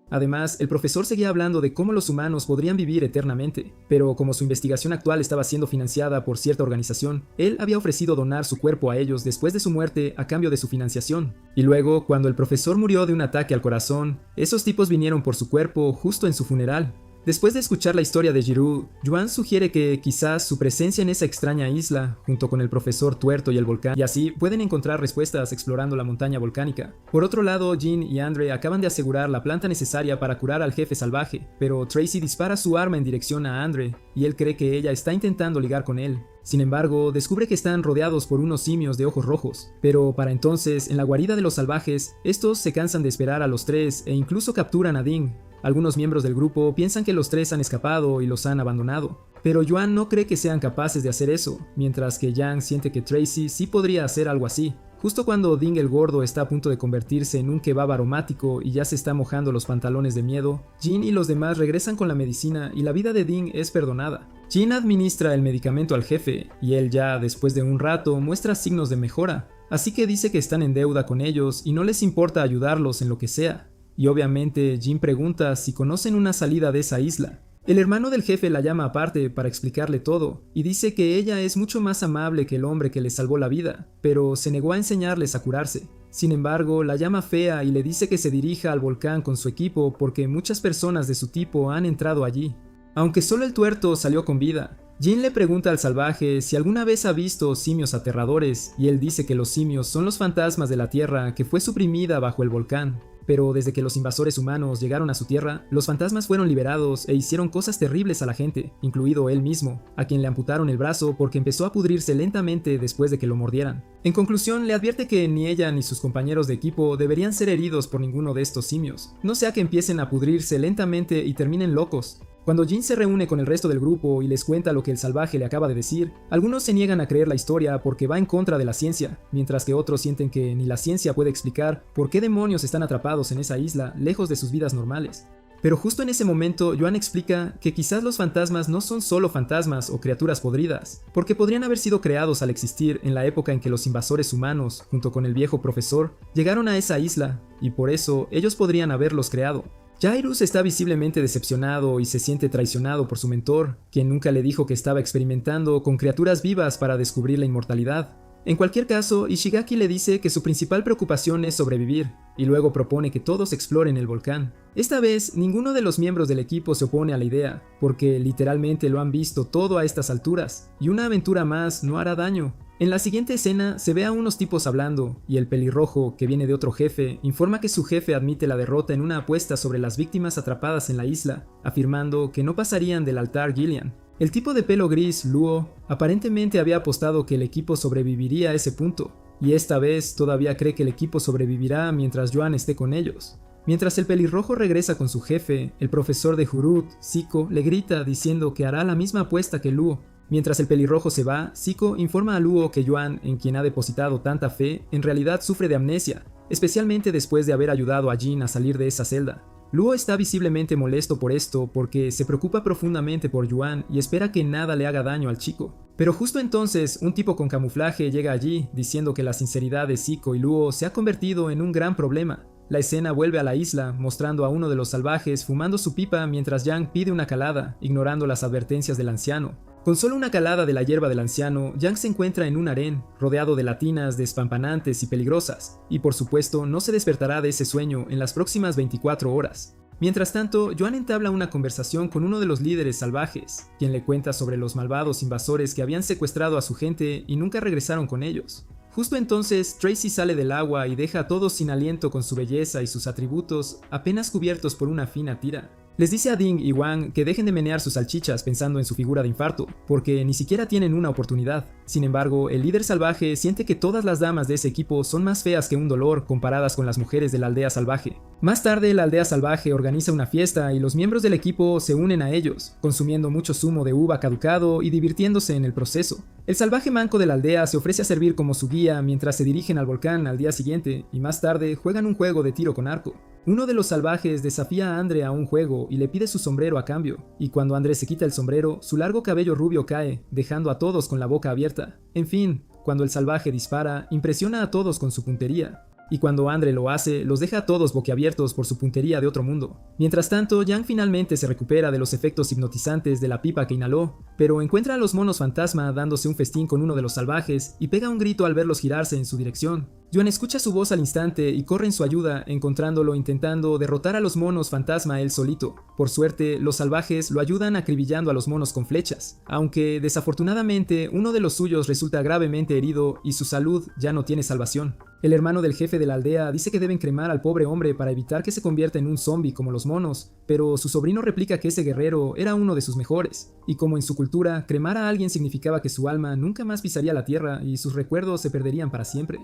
[SPEAKER 1] Además, el profesor seguía hablando de cómo los humanos podrían vivir eternamente, pero como su investigación actual estaba siendo financiada por cierta organización, él había ofrecido donar su cuerpo a ellos después de su muerte a cambio de su financiación. Y luego, cuando el profesor murió de un ataque al corazón, esos tipos vinieron por su cuerpo justo en su funeral. Después de escuchar la historia de Giroux, Yuan sugiere que quizás su presencia en esa extraña isla, junto con el profesor Tuerto y el volcán, y así pueden encontrar respuestas explorando la montaña volcánica. Por otro lado, Jin y Andre acaban de asegurar la planta necesaria para curar al jefe salvaje, pero Tracy dispara su arma en dirección a Andre, y él cree que ella está intentando ligar con él. Sin embargo, descubre que están rodeados por unos simios de ojos rojos, pero para entonces, en la guarida de los salvajes, estos se cansan de esperar a los tres e incluso capturan a Ding. Algunos miembros del grupo piensan que los tres han escapado y los han abandonado, pero Yuan no cree que sean capaces de hacer eso, mientras que Yang siente que Tracy sí podría hacer algo así. Justo cuando Ding el gordo está a punto de convertirse en un kebab aromático y ya se está mojando los pantalones de miedo, Jin y los demás regresan con la medicina y la vida de Ding es perdonada. Jin administra el medicamento al jefe, y él ya, después de un rato, muestra signos de mejora, así que dice que están en deuda con ellos y no les importa ayudarlos en lo que sea. Y obviamente Jin pregunta si conocen una salida de esa isla. El hermano del jefe la llama aparte para explicarle todo, y dice que ella es mucho más amable que el hombre que le salvó la vida, pero se negó a enseñarles a curarse. Sin embargo, la llama fea y le dice que se dirija al volcán con su equipo porque muchas personas de su tipo han entrado allí. Aunque solo el tuerto salió con vida, Jin le pregunta al salvaje si alguna vez ha visto simios aterradores, y él dice que los simios son los fantasmas de la tierra que fue suprimida bajo el volcán. Pero desde que los invasores humanos llegaron a su tierra, los fantasmas fueron liberados e hicieron cosas terribles a la gente, incluido él mismo, a quien le amputaron el brazo porque empezó a pudrirse lentamente después de que lo mordieran. En conclusión, le advierte que ni ella ni sus compañeros de equipo deberían ser heridos por ninguno de estos simios, no sea que empiecen a pudrirse lentamente y terminen locos. Cuando Jin se reúne con el resto del grupo y les cuenta lo que el salvaje le acaba de decir, algunos se niegan a creer la historia porque va en contra de la ciencia, mientras que otros sienten que ni la ciencia puede explicar por qué demonios están atrapados en esa isla, lejos de sus vidas normales. Pero justo en ese momento, Yuan explica que quizás los fantasmas no son solo fantasmas o criaturas podridas, porque podrían haber sido creados al existir en la época en que los invasores humanos, junto con el viejo profesor, llegaron a esa isla, y por eso ellos podrían haberlos creado. Jairus está visiblemente decepcionado y se siente traicionado por su mentor, quien nunca le dijo que estaba experimentando con criaturas vivas para descubrir la inmortalidad. En cualquier caso, Ishigaki le dice que su principal preocupación es sobrevivir, y luego propone que todos exploren el volcán. Esta vez, ninguno de los miembros del equipo se opone a la idea, porque literalmente lo han visto todo a estas alturas, y una aventura más no hará daño. En la siguiente escena se ve a unos tipos hablando, y el pelirrojo, que viene de otro jefe, informa que su jefe admite la derrota en una apuesta sobre las víctimas atrapadas en la isla, afirmando que no pasarían del altar Gillian. El tipo de pelo gris, Luo, aparentemente había apostado que el equipo sobreviviría a ese punto, y esta vez todavía cree que el equipo sobrevivirá mientras Yuan esté con ellos. Mientras el pelirrojo regresa con su jefe, el profesor de Jurut, Zico, le grita diciendo que hará la misma apuesta que Luo. Mientras el pelirrojo se va, Zico informa a Luo que Yuan, en quien ha depositado tanta fe, en realidad sufre de amnesia, especialmente después de haber ayudado a Jin a salir de esa celda. Luo está visiblemente molesto por esto porque se preocupa profundamente por Yuan y espera que nada le haga daño al chico. Pero justo entonces, un tipo con camuflaje llega allí diciendo que la sinceridad de Zico y Luo se ha convertido en un gran problema. La escena vuelve a la isla, mostrando a uno de los salvajes fumando su pipa mientras Yang pide una calada, ignorando las advertencias del anciano. Con solo una calada de la hierba del anciano, Yang se encuentra en un harén, rodeado de latinas despampanantes y peligrosas, y por supuesto no se despertará de ese sueño en las próximas 24 horas. Mientras tanto, Yuan entabla una conversación con uno de los líderes salvajes, quien le cuenta sobre los malvados invasores que habían secuestrado a su gente y nunca regresaron con ellos. Justo entonces, Tracy sale del agua y deja a todos sin aliento con su belleza y sus atributos apenas cubiertos por una fina tira. Les dice a Ding y Wang que dejen de menear sus salchichas pensando en su figura de infarto, porque ni siquiera tienen una oportunidad. Sin embargo, el líder salvaje siente que todas las damas de ese equipo son más feas que un dolor comparadas con las mujeres de la aldea salvaje. Más tarde, la aldea salvaje organiza una fiesta y los miembros del equipo se unen a ellos, consumiendo mucho zumo de uva caducado y divirtiéndose en el proceso. El salvaje manco de la aldea se ofrece a servir como su guía mientras se dirigen al volcán al día siguiente y más tarde juegan un juego de tiro con arco. Uno de los salvajes desafía a Andre a un juego y le pide su sombrero a cambio, y cuando Andre se quita el sombrero, su largo cabello rubio cae, dejando a todos con la boca abierta. En fin, cuando el salvaje dispara, impresiona a todos con su puntería. y cuando Andre lo hace, los deja a todos boquiabiertos por su puntería de otro mundo. Mientras tanto, Yang finalmente se recupera de los efectos hipnotizantes de la pipa que inhaló, pero encuentra a los monos fantasma dándose un festín con uno de los salvajes y pega un grito al verlos girarse en su dirección. Yuan escucha su voz al instante y corre en su ayuda, encontrándolo intentando derrotar a los monos fantasma él solito. Por suerte, los salvajes lo ayudan acribillando a los monos con flechas, aunque desafortunadamente uno de los suyos resulta gravemente herido y su salud ya no tiene salvación. El hermano del jefe de la aldea dice que deben cremar al pobre hombre para evitar que se convierta en un zombie como los monos, pero su sobrino replica que ese guerrero era uno de sus mejores, y como en su cultura, cremar a alguien significaba que su alma nunca más pisaría la tierra y sus recuerdos se perderían para siempre.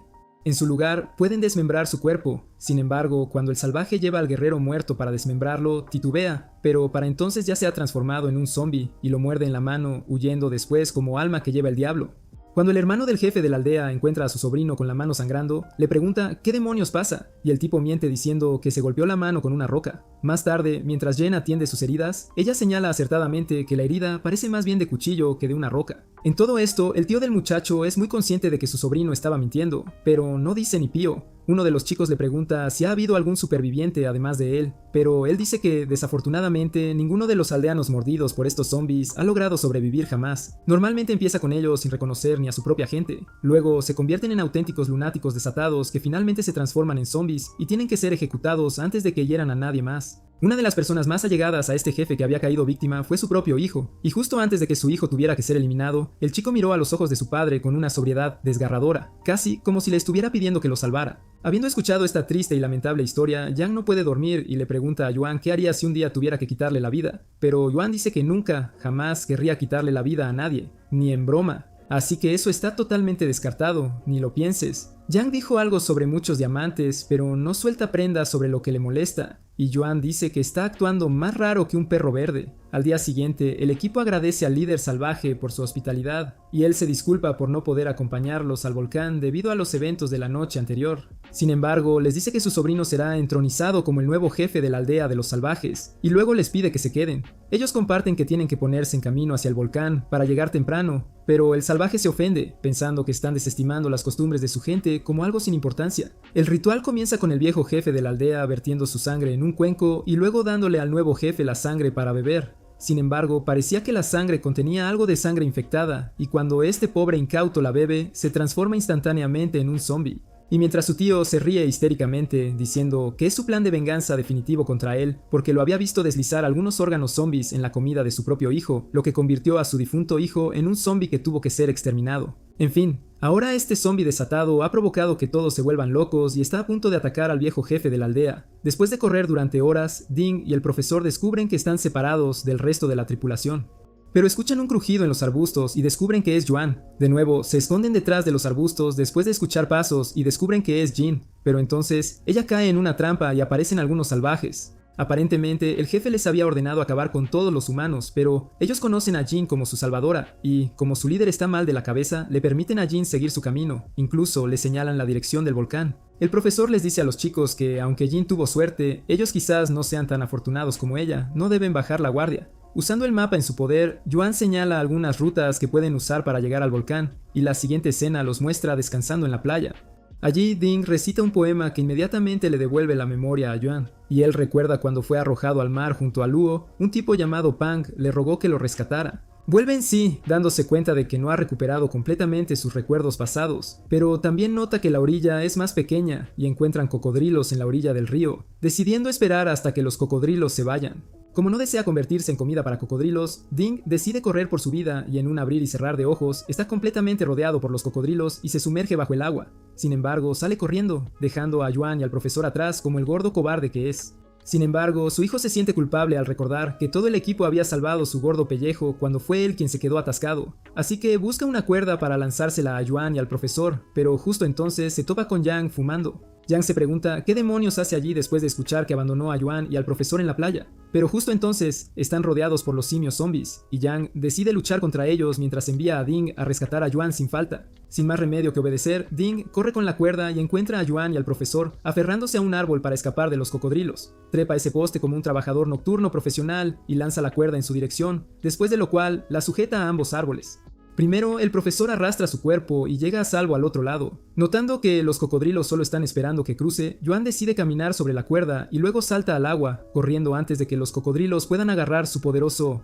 [SPEAKER 1] En su lugar, pueden desmembrar su cuerpo. Sin embargo, cuando el salvaje lleva al guerrero muerto para desmembrarlo, titubea, pero para entonces ya se ha transformado en un zombie y lo muerde en la mano, huyendo después como alma que lleva el diablo. Cuando el hermano del jefe de la aldea encuentra a su sobrino con la mano sangrando, le pregunta ¿qué demonios pasa? Y el tipo miente diciendo que se golpeó la mano con una roca. Más tarde, mientras Jen atiende sus heridas, ella señala acertadamente que la herida parece más bien de cuchillo que de una roca. En todo esto, el tío del muchacho es muy consciente de que su sobrino estaba mintiendo, pero no dice ni pío. Uno de los chicos le pregunta si ha habido algún superviviente además de él, pero él dice que, desafortunadamente, ninguno de los aldeanos mordidos por estos zombies ha logrado sobrevivir jamás. Normalmente empieza con ellos sin reconocer ni a su propia gente. Luego, se convierten en auténticos lunáticos desatados que finalmente se transforman en zombies y tienen que ser ejecutados antes de que hieran a nadie más. Una de las personas más allegadas a este jefe que había caído víctima fue su propio hijo, y justo antes de que su hijo tuviera que ser eliminado, el chico miró a los ojos de su padre con una sobriedad desgarradora, casi como si le estuviera pidiendo que lo salvara. Habiendo escuchado esta triste y lamentable historia, Yang no puede dormir y le pregunta a Yuan qué haría si un día tuviera que quitarle la vida, pero Yuan dice que nunca, jamás querría quitarle la vida a nadie, ni en broma. Así que eso está totalmente descartado, ni lo pienses. Yang dijo algo sobre muchos diamantes, pero no suelta prendas sobre lo que le molesta, y Yuan dice que está actuando más raro que un perro verde. Al día siguiente, el equipo agradece al líder salvaje por su hospitalidad, y él se disculpa por no poder acompañarlos al volcán debido a los eventos de la noche anterior. Sin embargo, les dice que su sobrino será entronizado como el nuevo jefe de la aldea de los salvajes, y luego les pide que se queden. Ellos comparten que tienen que ponerse en camino hacia el volcán para llegar temprano, pero el salvaje se ofende, pensando que están desestimando las costumbres de su gente como algo sin importancia. El ritual comienza con el viejo jefe de la aldea vertiendo su sangre en un cuenco y luego dándole al nuevo jefe la sangre para beber. Sin embargo, parecía que la sangre contenía algo de sangre infectada, y cuando este pobre incauto la bebe, se transforma instantáneamente en un zombie. Y mientras su tío se ríe histéricamente, diciendo que es su plan de venganza definitivo contra él, porque lo había visto deslizar algunos órganos zombies en la comida de su propio hijo, lo que convirtió a su difunto hijo en un zombie que tuvo que ser exterminado. En fin, ahora este zombie desatado ha provocado que todos se vuelvan locos y está a punto de atacar al viejo jefe de la aldea. Después de correr durante horas, Ding y el profesor descubren que están separados del resto de la tripulación. Pero escuchan un crujido en los arbustos y descubren que es Yuan. De nuevo, se esconden detrás de los arbustos después de escuchar pasos y descubren que es Jin, pero entonces ella cae en una trampa y aparecen algunos salvajes. Aparentemente, el jefe les había ordenado acabar con todos los humanos, pero ellos conocen a Jin como su salvadora y, como su líder está mal de la cabeza, le permiten a Jin seguir su camino, incluso le señalan la dirección del volcán. El profesor les dice a los chicos que, aunque Jin tuvo suerte, ellos quizás no sean tan afortunados como ella, no deben bajar la guardia. Usando el mapa en su poder, Yuan señala algunas rutas que pueden usar para llegar al volcán, y la siguiente escena los muestra descansando en la playa. Allí Ding recita un poema que inmediatamente le devuelve la memoria a Yuan, y él recuerda cuando fue arrojado al mar junto a Luo, un tipo llamado Pang le rogó que lo rescatara. Vuelve en sí, dándose cuenta de que no ha recuperado completamente sus recuerdos pasados, pero también nota que la orilla es más pequeña y encuentran cocodrilos en la orilla del río, decidiendo esperar hasta que los cocodrilos se vayan. Como no desea convertirse en comida para cocodrilos, Ding decide correr por su vida y en un abrir y cerrar de ojos está completamente rodeado por los cocodrilos y se sumerge bajo el agua. Sin embargo, sale corriendo, dejando a Yuan y al profesor atrás como el gordo cobarde que es. Sin embargo, su hijo se siente culpable al recordar que todo el equipo había salvado su gordo pellejo cuando fue él quien se quedó atascado. Así que busca una cuerda para lanzársela a Yuan y al profesor, pero justo entonces se topa con Yang fumando. Yang se pregunta qué demonios hace allí después de escuchar que abandonó a Yuan y al profesor en la playa. Pero justo entonces están rodeados por los simios zombies, y Yang decide luchar contra ellos mientras envía a Ding a rescatar a Yuan sin falta. Sin más remedio que obedecer, Ding corre con la cuerda y encuentra a Yuan y al profesor aferrándose a un árbol para escapar de los cocodrilos. Trepa ese poste como un trabajador nocturno profesional y lanza la cuerda en su dirección, después de lo cual la sujeta a ambos árboles. Primero, el profesor arrastra su cuerpo y llega a salvo al otro lado. Notando que los cocodrilos solo están esperando que cruce, Yuan decide caminar sobre la cuerda y luego salta al agua, corriendo antes de que los cocodrilos puedan agarrar su poderoso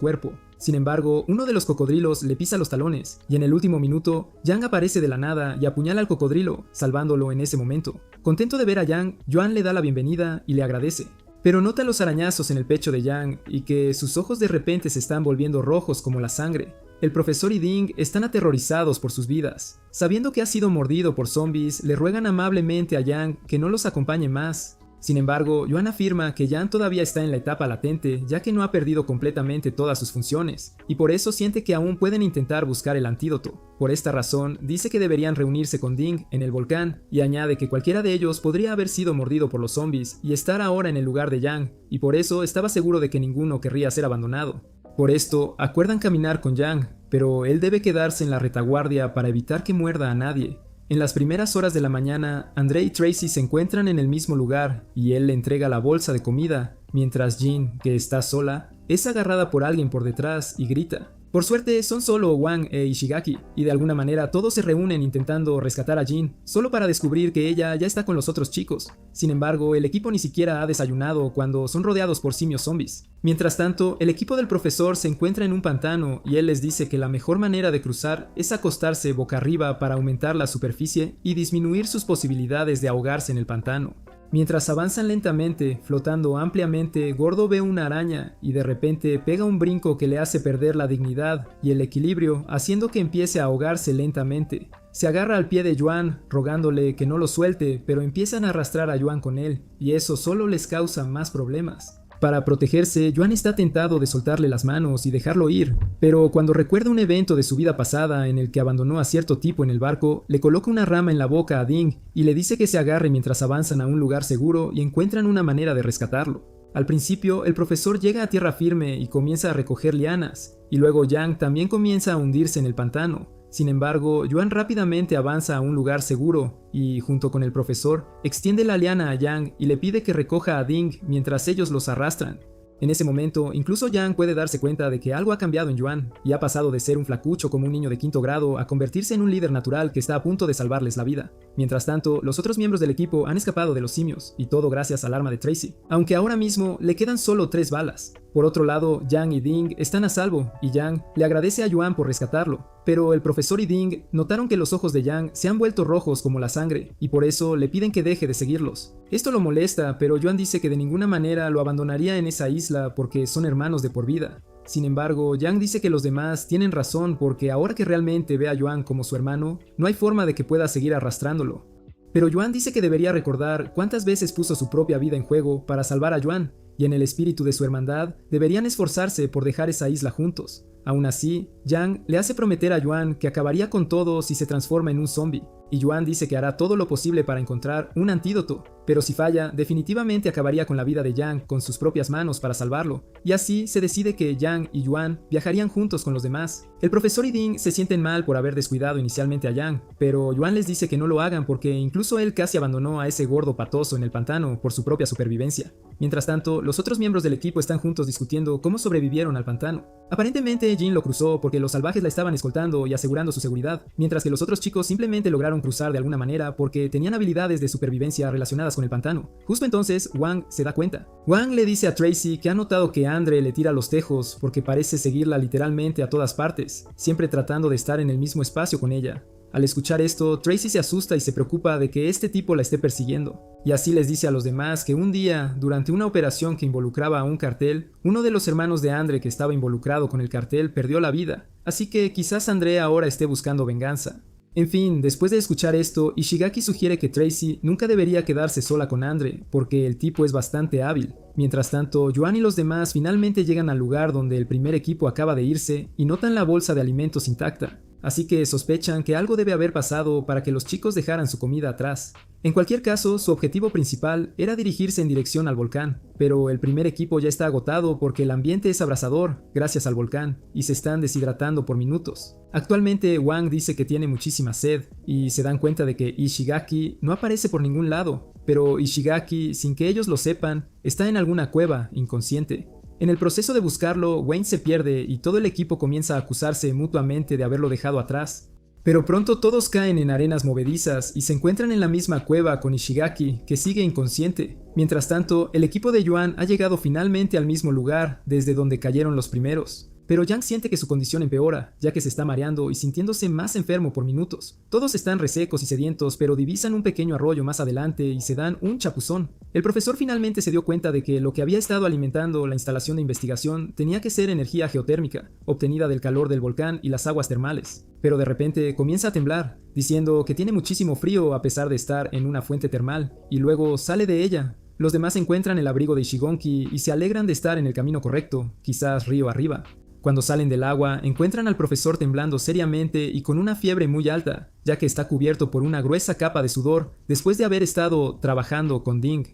[SPEAKER 1] cuerpo. Sin embargo, uno de los cocodrilos le pisa los talones, y en el último minuto, Yang aparece de la nada y apuñala al cocodrilo, salvándolo en ese momento. Contento de ver a Yang, Yuan le da la bienvenida y le agradece. Pero nota los arañazos en el pecho de Yang y que sus ojos de repente se están volviendo rojos como la sangre. El profesor y Ding están aterrorizados por sus vidas. Sabiendo que ha sido mordido por zombies, le ruegan amablemente a Yang que no los acompañe más. Sin embargo, Yuan afirma que Yang todavía está en la etapa latente, ya que no ha perdido completamente todas sus funciones, y por eso siente que aún pueden intentar buscar el antídoto. Por esta razón, dice que deberían reunirse con Ding en el volcán, y añade que cualquiera de ellos podría haber sido mordido por los zombies y estar ahora en el lugar de Yang, y por eso estaba seguro de que ninguno querría ser abandonado. Por esto, acuerdan caminar con Yang, pero él debe quedarse en la retaguardia para evitar que muerda a nadie. En las primeras horas de la mañana, Andre y Tracy se encuentran en el mismo lugar y él le entrega la bolsa de comida, mientras Jin, que está sola, es agarrada por alguien por detrás y grita. Por suerte son solo Wang e Ishigaki, y de alguna manera todos se reúnen intentando rescatar a Jin, solo para descubrir que ella ya está con los otros chicos. Sin embargo, el equipo ni siquiera ha desayunado cuando son rodeados por simios zombies. Mientras tanto, el equipo del profesor se encuentra en un pantano y él les dice que la mejor manera de cruzar es acostarse boca arriba para aumentar la superficie y disminuir sus posibilidades de ahogarse en el pantano. Mientras avanzan lentamente, flotando ampliamente, Gordo ve una araña y de repente pega un brinco que le hace perder la dignidad y el equilibrio, haciendo que empiece a ahogarse lentamente. Se agarra al pie de Yuan, rogándole que no lo suelte, pero empiezan a arrastrar a Yuan con él, y eso solo les causa más problemas. Para protegerse, Yuan está tentado de soltarle las manos y dejarlo ir, pero cuando recuerda un evento de su vida pasada en el que abandonó a cierto tipo en el barco, le coloca una rama en la boca a Ding y le dice que se agarre mientras avanzan a un lugar seguro y encuentran una manera de rescatarlo. Al principio, el profesor llega a tierra firme y comienza a recoger lianas, y luego Yang también comienza a hundirse en el pantano. Sin embargo, Yuan rápidamente avanza a un lugar seguro y, junto con el profesor, extiende la liana a Yang y le pide que recoja a Ding mientras ellos los arrastran. En ese momento, incluso Yang puede darse cuenta de que algo ha cambiado en Yuan y ha pasado de ser un flacucho como un niño de quinto grado a convertirse en un líder natural que está a punto de salvarles la vida. Mientras tanto, los otros miembros del equipo han escapado de los simios, y todo gracias al arma de Tracy, aunque ahora mismo le quedan solo 3 balas. Por otro lado, Yang y Ding están a salvo, y Yang le agradece a Yuan por rescatarlo, pero el profesor y Ding notaron que los ojos de Yang se han vuelto rojos como la sangre, y por eso le piden que deje de seguirlos. Esto lo molesta, pero Yuan dice que de ninguna manera lo abandonaría en esa isla porque son hermanos de por vida. Sin embargo, Yang dice que los demás tienen razón porque ahora que realmente ve a Yuan como su hermano, no hay forma de que pueda seguir arrastrándolo. Pero Yuan dice que debería recordar cuántas veces puso su propia vida en juego para salvar a Yuan, y en el espíritu de su hermandad deberían esforzarse por dejar esa isla juntos. Aún así, Yang le hace prometer a Yuan que acabaría con todo si se transforma en un zombie, y Yuan dice que hará todo lo posible para encontrar un antídoto, pero si falla, definitivamente acabaría con la vida de Yang con sus propias manos para salvarlo, y así se decide que Yang y Yuan viajarían juntos con los demás. El profesor y Ding se sienten mal por haber descuidado inicialmente a Yang, pero Yuan les dice que no lo hagan porque incluso él casi abandonó a ese gordo patoso en el pantano por su propia supervivencia. Mientras tanto, los otros miembros del equipo están juntos discutiendo cómo sobrevivieron al pantano. Aparentemente Jin lo cruzó porque los salvajes la estaban escoltando y asegurando su seguridad, mientras que los otros chicos simplemente lograron cruzar de alguna manera porque tenían habilidades de supervivencia relacionadas con el pantano. Justo entonces, Wang se da cuenta. Wang le dice a Tracy que ha notado que Andre le tira los tejos porque parece seguirla literalmente a todas partes, siempre tratando de estar en el mismo espacio con ella. Al escuchar esto, Tracy se asusta y se preocupa de que este tipo la esté persiguiendo. Y así les dice a los demás que un día, durante una operación que involucraba a un cartel, uno de los hermanos de Andre que estaba involucrado con el cartel perdió la vida, así que quizás Andre ahora esté buscando venganza. En fin, después de escuchar esto, Ishigaki sugiere que Tracy nunca debería quedarse sola con Andre, porque el tipo es bastante hábil. Mientras tanto, Yuan y los demás finalmente llegan al lugar donde el primer equipo acaba de irse y notan la bolsa de alimentos intacta. Así que sospechan que algo debe haber pasado para que los chicos dejaran su comida atrás. En cualquier caso, su objetivo principal era dirigirse en dirección al volcán, pero el primer equipo ya está agotado porque el ambiente es abrasador gracias al volcán y se están deshidratando por minutos. Actualmente Wang dice que tiene muchísima sed y se dan cuenta de que Ishigaki no aparece por ningún lado, pero Ishigaki, sin que ellos lo sepan, está en alguna cueva, inconsciente. En el proceso de buscarlo, Wayne se pierde y todo el equipo comienza a acusarse mutuamente de haberlo dejado atrás. Pero pronto todos caen en arenas movedizas y se encuentran en la misma cueva con Ishigaki, que sigue inconsciente. Mientras tanto, el equipo de Yuan ha llegado finalmente al mismo lugar desde donde cayeron los primeros. Pero Yang siente que su condición empeora, ya que se está mareando y sintiéndose más enfermo por minutos. Todos están resecos y sedientos, pero divisan un pequeño arroyo más adelante y se dan un chapuzón. El profesor finalmente se dio cuenta de que lo que había estado alimentando la instalación de investigación tenía que ser energía geotérmica, obtenida del calor del volcán y las aguas termales. Pero de repente comienza a temblar, diciendo que tiene muchísimo frío a pesar de estar en una fuente termal, y luego sale de ella. Los demás encuentran el abrigo de Ishigonki y se alegran de estar en el camino correcto, quizás río arriba. Cuando salen del agua, encuentran al profesor temblando seriamente y con una fiebre muy alta, ya que está cubierto por una gruesa capa de sudor después de haber estado trabajando con Ding.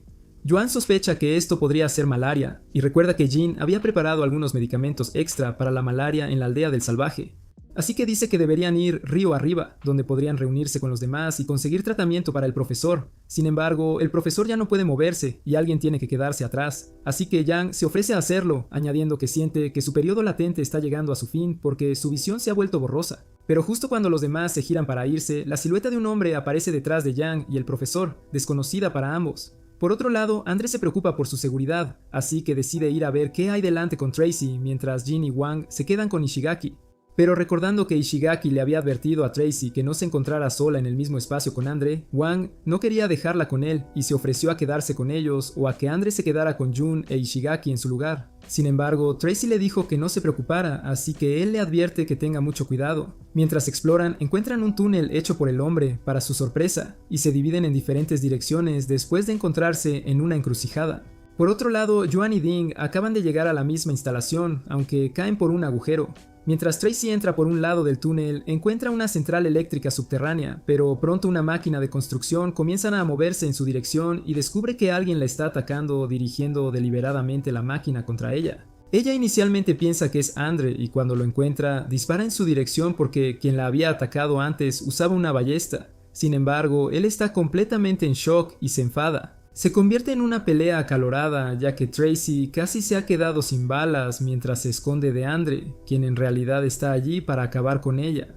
[SPEAKER 1] Yuan sospecha que esto podría ser malaria, y recuerda que Jin había preparado algunos medicamentos extra para la malaria en la aldea del salvaje. Así que dice que deberían ir río arriba, donde podrían reunirse con los demás y conseguir tratamiento para el profesor. Sin embargo, el profesor ya no puede moverse y alguien tiene que quedarse atrás. Así que Yang se ofrece a hacerlo, añadiendo que siente que su periodo latente está llegando a su fin porque su visión se ha vuelto borrosa. Pero justo cuando los demás se giran para irse, la silueta de un hombre aparece detrás de Yang y el profesor, desconocida para ambos. Por otro lado, Andre se preocupa por su seguridad, así que decide ir a ver qué hay delante con Tracy, mientras Jin y Wang se quedan con Ishigaki. Pero recordando que Ishigaki le había advertido a Tracy que no se encontrara sola en el mismo espacio con Andre, Wang no quería dejarla con él y se ofreció a quedarse con ellos o a que Andre se quedara con Jun e Ishigaki en su lugar. Sin embargo, Tracy le dijo que no se preocupara, así que él le advierte que tenga mucho cuidado. Mientras exploran, encuentran un túnel hecho por el hombre, para su sorpresa, y se dividen en diferentes direcciones después de encontrarse en una encrucijada. Por otro lado, Yuan y Ding acaban de llegar a la misma instalación, aunque caen por un agujero. Mientras Tracy entra por un lado del túnel, encuentra una central eléctrica subterránea, pero pronto una máquina de construcción comienza a moverse en su dirección y descubre que alguien la está atacando dirigiendo deliberadamente la máquina contra ella. Ella inicialmente piensa que es Andre y cuando lo encuentra, dispara en su dirección porque quien la había atacado antes usaba una ballesta. Sin embargo, él está completamente en shock y se enfada. Se convierte en una pelea acalorada, ya que Tracy casi se ha quedado sin balas mientras se esconde de Andre, quien en realidad está allí para acabar con ella.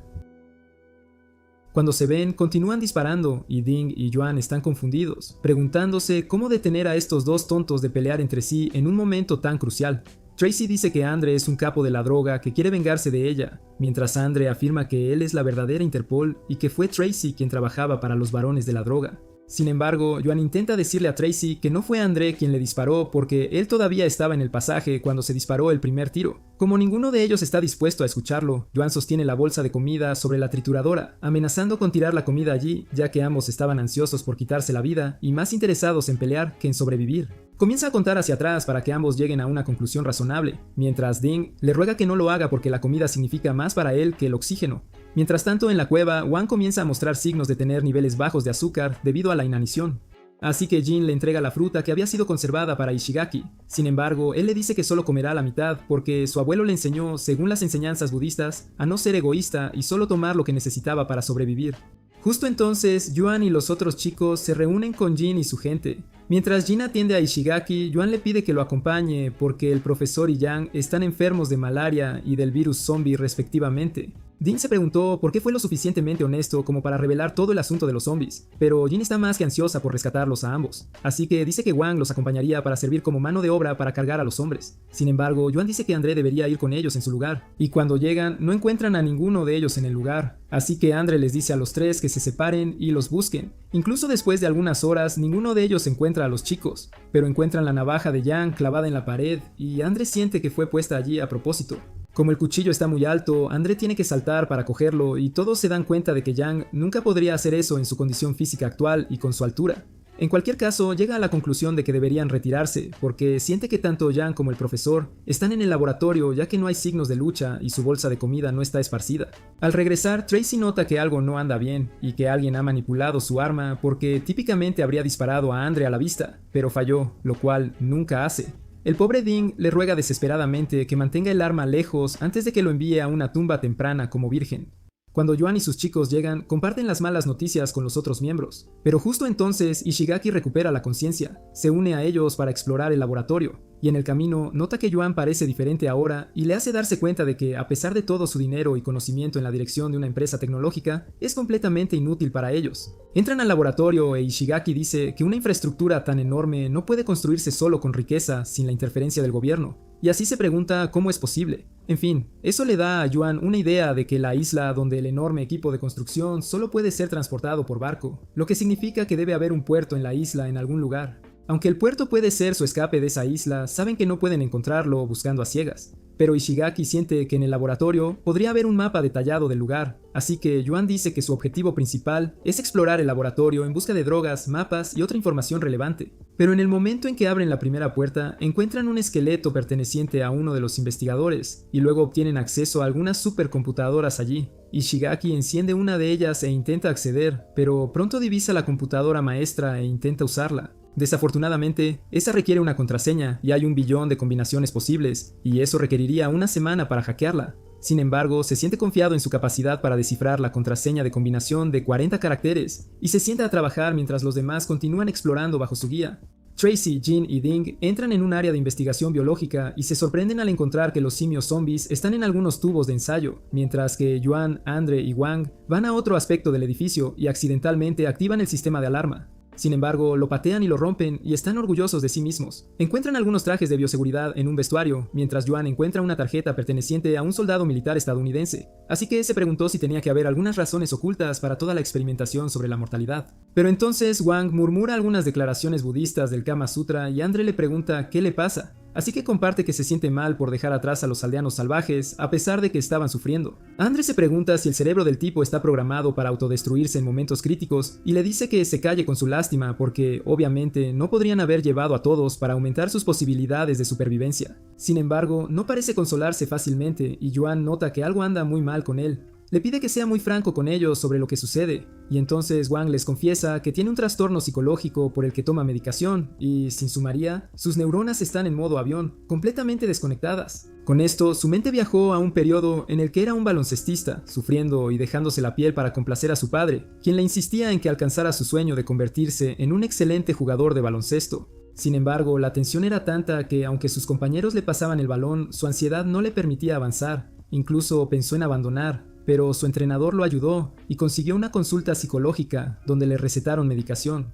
[SPEAKER 1] Cuando se ven, continúan disparando y Ding y Yuan están confundidos, preguntándose cómo detener a estos dos tontos de pelear entre sí en un momento tan crucial. Tracy dice que Andre es un capo de la droga que quiere vengarse de ella, mientras Andre afirma que él es la verdadera Interpol y que fue Tracy quien trabajaba para los varones de la droga. Sin embargo, Yuan intenta decirle a Tracy que no fue Andre quien le disparó porque él todavía estaba en el pasaje cuando se disparó el primer tiro. Como ninguno de ellos está dispuesto a escucharlo, Yuan sostiene la bolsa de comida sobre la trituradora, amenazando con tirar la comida allí, ya que ambos estaban ansiosos por quitarse la vida y más interesados en pelear que en sobrevivir. Comienza a contar hacia atrás para que ambos lleguen a una conclusión razonable, mientras Ding le ruega que no lo haga porque la comida significa más para él que el oxígeno. Mientras tanto, en la cueva, Wang comienza a mostrar signos de tener niveles bajos de azúcar debido a la inanición. Así que Jin le entrega la fruta que había sido conservada para Ishigaki. Sin embargo, él le dice que solo comerá la mitad porque su abuelo le enseñó, según las enseñanzas budistas, a no ser egoísta y solo tomar lo que necesitaba para sobrevivir. Justo entonces, Yuan y los otros chicos se reúnen con Jin y su gente. Mientras Jin atiende a Ishigaki, Yuan le pide que lo acompañe porque el profesor y Yang están enfermos de malaria y del virus zombie respectivamente. Ding se preguntó por qué fue lo suficientemente honesto como para revelar todo el asunto de los zombies, pero Jin está más que ansiosa por rescatarlos a ambos, así que dice que Wang los acompañaría para servir como mano de obra para cargar a los hombres. Sin embargo, Yuan dice que Andre debería ir con ellos en su lugar, y cuando llegan no encuentran a ninguno de ellos en el lugar, así que Andre les dice a los tres que se separen y los busquen. Incluso después de algunas horas, ninguno de ellos encuentra a los chicos, pero encuentran la navaja de Yang clavada en la pared y Andre siente que fue puesta allí a propósito. Como el cuchillo está muy alto, Andre tiene que saltar para cogerlo y todos se dan cuenta de que Yang nunca podría hacer eso en su condición física actual y con su altura. En cualquier caso, llega a la conclusión de que deberían retirarse, porque siente que tanto Yang como el profesor están en el laboratorio ya que no hay signos de lucha y su bolsa de comida no está esparcida. Al regresar, Tracy nota que algo no anda bien y que alguien ha manipulado su arma porque típicamente habría disparado a Andre a la vista, pero falló, lo cual nunca hace. El pobre Ding le ruega desesperadamente que mantenga el arma lejos antes de que lo envíe a una tumba temprana como virgen. Cuando Yuan y sus chicos llegan, comparten las malas noticias con los otros miembros. Pero justo entonces, Ishigaki recupera la conciencia, se une a ellos para explorar el laboratorio, y en el camino nota que Yuan parece diferente ahora y le hace darse cuenta de que, a pesar de todo su dinero y conocimiento en la dirección de una empresa tecnológica, es completamente inútil para ellos. Entran al laboratorio e Ishigaki dice que una infraestructura tan enorme no puede construirse solo con riqueza sin la interferencia del gobierno, y así se pregunta cómo es posible. En fin, eso le da a Yuan una idea de que la isla donde el enorme equipo de construcción solo puede ser transportado por barco, lo que significa que debe haber un puerto en la isla en algún lugar. Aunque el puerto puede ser su escape de esa isla, saben que no pueden encontrarlo buscando a ciegas. Pero Ishigaki siente que en el laboratorio podría haber un mapa detallado del lugar, así que Yuan dice que su objetivo principal es explorar el laboratorio en busca de drogas, mapas y otra información relevante. Pero en el momento en que abren la primera puerta, encuentran un esqueleto perteneciente a uno de los investigadores, y luego obtienen acceso a algunas supercomputadoras allí. Ishigaki enciende una de ellas e intenta acceder, pero pronto divisa la computadora maestra e intenta usarla. Desafortunadamente, esa requiere una contraseña y hay 1 billón de combinaciones posibles, y eso requeriría una semana para hackearla. Sin embargo, se siente confiado en su capacidad para descifrar la contraseña de combinación de 40 caracteres, y se sienta a trabajar mientras los demás continúan explorando bajo su guía. Tracy, Jin y Ding entran en un área de investigación biológica y se sorprenden al encontrar que los simios zombies están en algunos tubos de ensayo, mientras que Yuan, Andre y Wang van a otro aspecto del edificio y accidentalmente activan el sistema de alarma. Sin embargo, lo patean y lo rompen y están orgullosos de sí mismos. Encuentran algunos trajes de bioseguridad en un vestuario, mientras Yuan encuentra una tarjeta perteneciente a un soldado militar estadounidense, así que se preguntó si tenía que haber algunas razones ocultas para toda la experimentación sobre la mortalidad. Pero entonces Wang murmura algunas declaraciones budistas del Kama Sutra y Andre le pregunta qué le pasa. Así que comparte que se siente mal por dejar atrás a los aldeanos salvajes, a pesar de que estaban sufriendo. Andre se pregunta si el cerebro del tipo está programado para autodestruirse en momentos críticos y le dice que se calle con su lástima porque, obviamente, no podrían haber llevado a todos para aumentar sus posibilidades de supervivencia. Sin embargo, no parece consolarse fácilmente y Yuan nota que algo anda muy mal con él. Le pide que sea muy franco con ellos sobre lo que sucede, y entonces Wang les confiesa que tiene un trastorno psicológico por el que toma medicación, y sin su María, sus neuronas están en modo avión, completamente desconectadas. Con esto, su mente viajó a un periodo en el que era un baloncestista, sufriendo y dejándose la piel para complacer a su padre, quien le insistía en que alcanzara su sueño de convertirse en un excelente jugador de baloncesto. Sin embargo, la tensión era tanta que, aunque sus compañeros le pasaban el balón, su ansiedad no le permitía avanzar. Incluso pensó en abandonar, pero su entrenador lo ayudó y consiguió una consulta psicológica donde le recetaron medicación.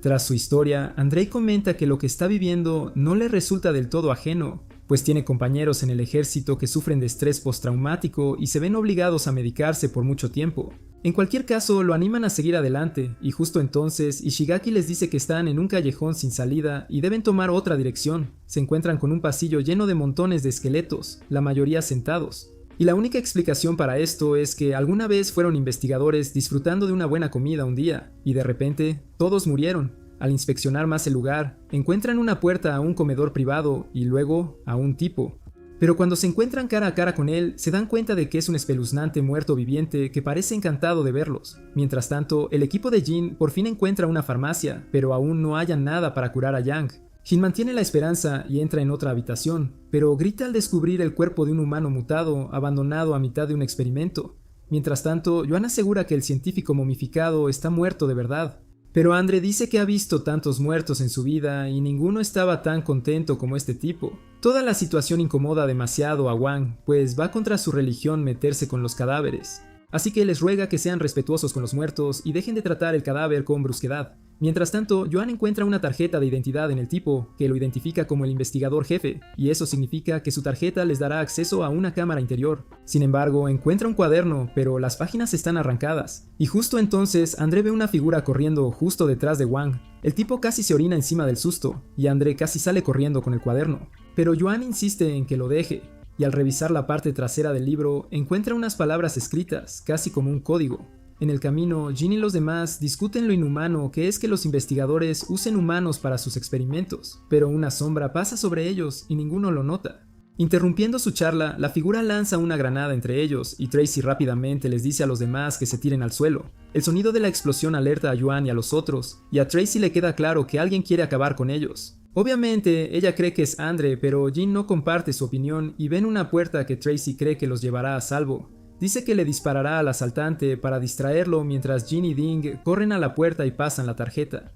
[SPEAKER 1] Tras su historia, Andrei comenta que lo que está viviendo no le resulta del todo ajeno, pues tiene compañeros en el ejército que sufren de estrés postraumático y se ven obligados a medicarse por mucho tiempo. En cualquier caso, lo animan a seguir adelante, y justo entonces Ishigaki les dice que están en un callejón sin salida y deben tomar otra dirección. Se encuentran con un pasillo lleno de montones de esqueletos, la mayoría sentados. Y la única explicación para esto es que alguna vez fueron investigadores disfrutando de una buena comida un día, y de repente, todos murieron. Al inspeccionar más el lugar, encuentran una puerta a un comedor privado y luego a un tipo. Pero cuando se encuentran cara a cara con él, se dan cuenta de que es un espeluznante muerto viviente que parece encantado de verlos. Mientras tanto, el equipo de Jin por fin encuentra una farmacia, pero aún no hallan nada para curar a Yang. Jin mantiene la esperanza y entra en otra habitación, pero grita al descubrir el cuerpo de un humano mutado, abandonado a mitad de un experimento. Mientras tanto, Yuan asegura que el científico momificado está muerto de verdad. Pero Andre dice que ha visto tantos muertos en su vida y ninguno estaba tan contento como este tipo. Toda la situación incomoda demasiado a Wang, pues va contra su religión meterse con los cadáveres. Así que les ruega que sean respetuosos con los muertos y dejen de tratar el cadáver con brusquedad. Mientras tanto, Yuan encuentra una tarjeta de identidad en el tipo, que lo identifica como el investigador jefe, y eso significa que su tarjeta les dará acceso a una cámara interior. Sin embargo, encuentra un cuaderno, pero las páginas están arrancadas. Y justo entonces, André ve una figura corriendo justo detrás de Wang. El tipo casi se orina encima del susto, y André casi sale corriendo con el cuaderno. Pero Yuan insiste en que lo deje, y al revisar la parte trasera del libro, encuentra unas palabras escritas, casi como un código. En el camino, Jin y los demás discuten lo inhumano que es que los investigadores usen humanos para sus experimentos, pero una sombra pasa sobre ellos y ninguno lo nota. Interrumpiendo su charla, la figura lanza una granada entre ellos y Tracy rápidamente les dice a los demás que se tiren al suelo. El sonido de la explosión alerta a Yuan y a los otros, y a Tracy le queda claro que alguien quiere acabar con ellos. Obviamente, ella cree que es Andre, pero Jin no comparte su opinión y ven una puerta que Tracy cree que los llevará a salvo. dice que le disparará al asaltante para distraerlo mientras Jin y Ding corren a la puerta y pasan la tarjeta.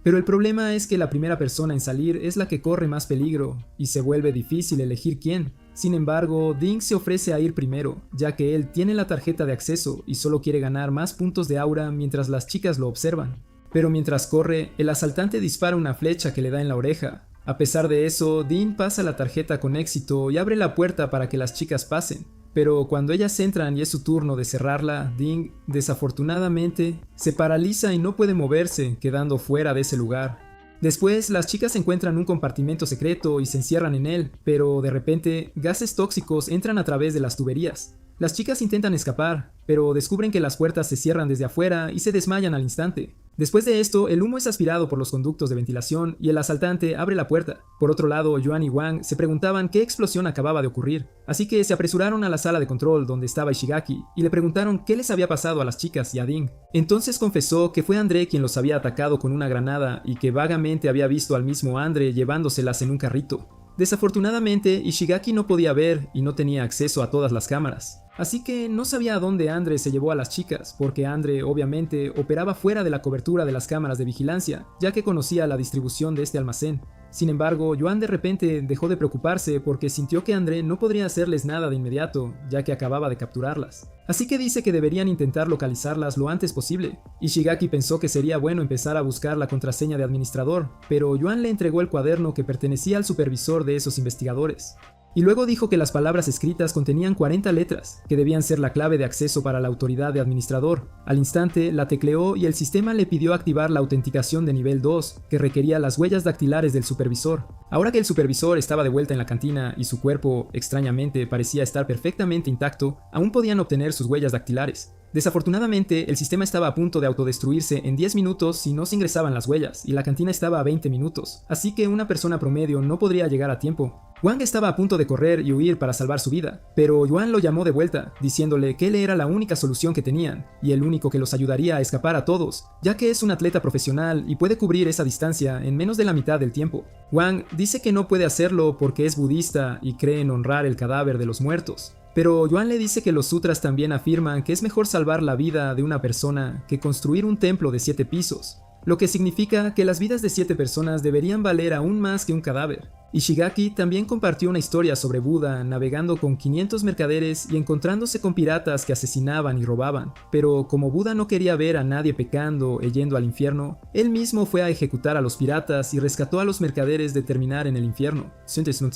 [SPEAKER 1] Pero el problema es que la primera persona en salir es la que corre más peligro, y se vuelve difícil elegir quién. Sin embargo, Ding se ofrece a ir primero, ya que él tiene la tarjeta de acceso y solo quiere ganar más puntos de aura mientras las chicas lo observan. Pero mientras corre, el asaltante dispara una flecha que le da en la oreja. A pesar de eso, Ding pasa la tarjeta con éxito y abre la puerta para que las chicas pasen. Pero cuando ellas entran y es su turno de cerrarla, Ding, desafortunadamente, se paraliza y no puede moverse, quedando fuera de ese lugar. Después, las chicas encuentran un compartimento secreto y se encierran en él, pero de repente, gases tóxicos entran a través de las tuberías. Las chicas intentan escapar, pero descubren que las puertas se cierran desde afuera y se desmayan al instante. Después de esto, el humo es aspirado por los conductos de ventilación y el asaltante abre la puerta. Por otro lado, Yuan y Wang se preguntaban qué explosión acababa de ocurrir, así que se apresuraron a la sala de control donde estaba Ishigaki y le preguntaron qué les había pasado a las chicas y a Ding. Entonces confesó que fue André quien los había atacado con una granada y que vagamente había visto al mismo André llevándoselas en un carrito. Desafortunadamente, Ishigaki no podía ver y no tenía acceso a todas las cámaras. Así que no sabía a dónde Andre se llevó a las chicas, porque Andre obviamente operaba fuera de la cobertura de las cámaras de vigilancia, ya que conocía la distribución de este almacén. Sin embargo, Yuan de repente dejó de preocuparse porque sintió que Andre no podría hacerles nada de inmediato, ya que acababa de capturarlas. Así que dice que deberían intentar localizarlas lo antes posible. Ishigaki pensó que sería bueno empezar a buscar la contraseña de administrador, pero Yuan le entregó el cuaderno que pertenecía al supervisor de esos investigadores. Y luego dijo que las palabras escritas contenían 40 letras, que debían ser la clave de acceso para la autoridad de administrador. Al instante, la tecleó y el sistema le pidió activar la autenticación de nivel 2, que requería las huellas dactilares del supervisor. Ahora que el supervisor estaba de vuelta en la cantina y su cuerpo, extrañamente, parecía estar perfectamente intacto, aún podían obtener sus huellas dactilares. Desafortunadamente, el sistema estaba a punto de autodestruirse en 10 minutos si no se ingresaban las huellas, y la cantina estaba a 20 minutos, así que una persona promedio no podría llegar a tiempo. Wang estaba a punto de correr y huir para salvar su vida, pero Yuan lo llamó de vuelta, diciéndole que él era la única solución que tenían, y el único que los ayudaría a escapar a todos, ya que es un atleta profesional y puede cubrir esa distancia en menos de la mitad del tiempo. Wang dice que no puede hacerlo porque es budista y cree en honrar el cadáver de los muertos. Pero Yuan le dice que los sutras también afirman que es mejor salvar la vida de una persona que construir un templo de 7 pisos, lo que significa que las vidas de 7 personas deberían valer aún más que un cadáver. Ishigaki también compartió una historia sobre Buda navegando con 500 mercaderes y encontrándose con piratas que asesinaban y robaban, pero como Buda no quería ver a nadie pecando e yendo al infierno, él mismo fue a ejecutar a los piratas y rescató a los mercaderes de terminar en el infierno.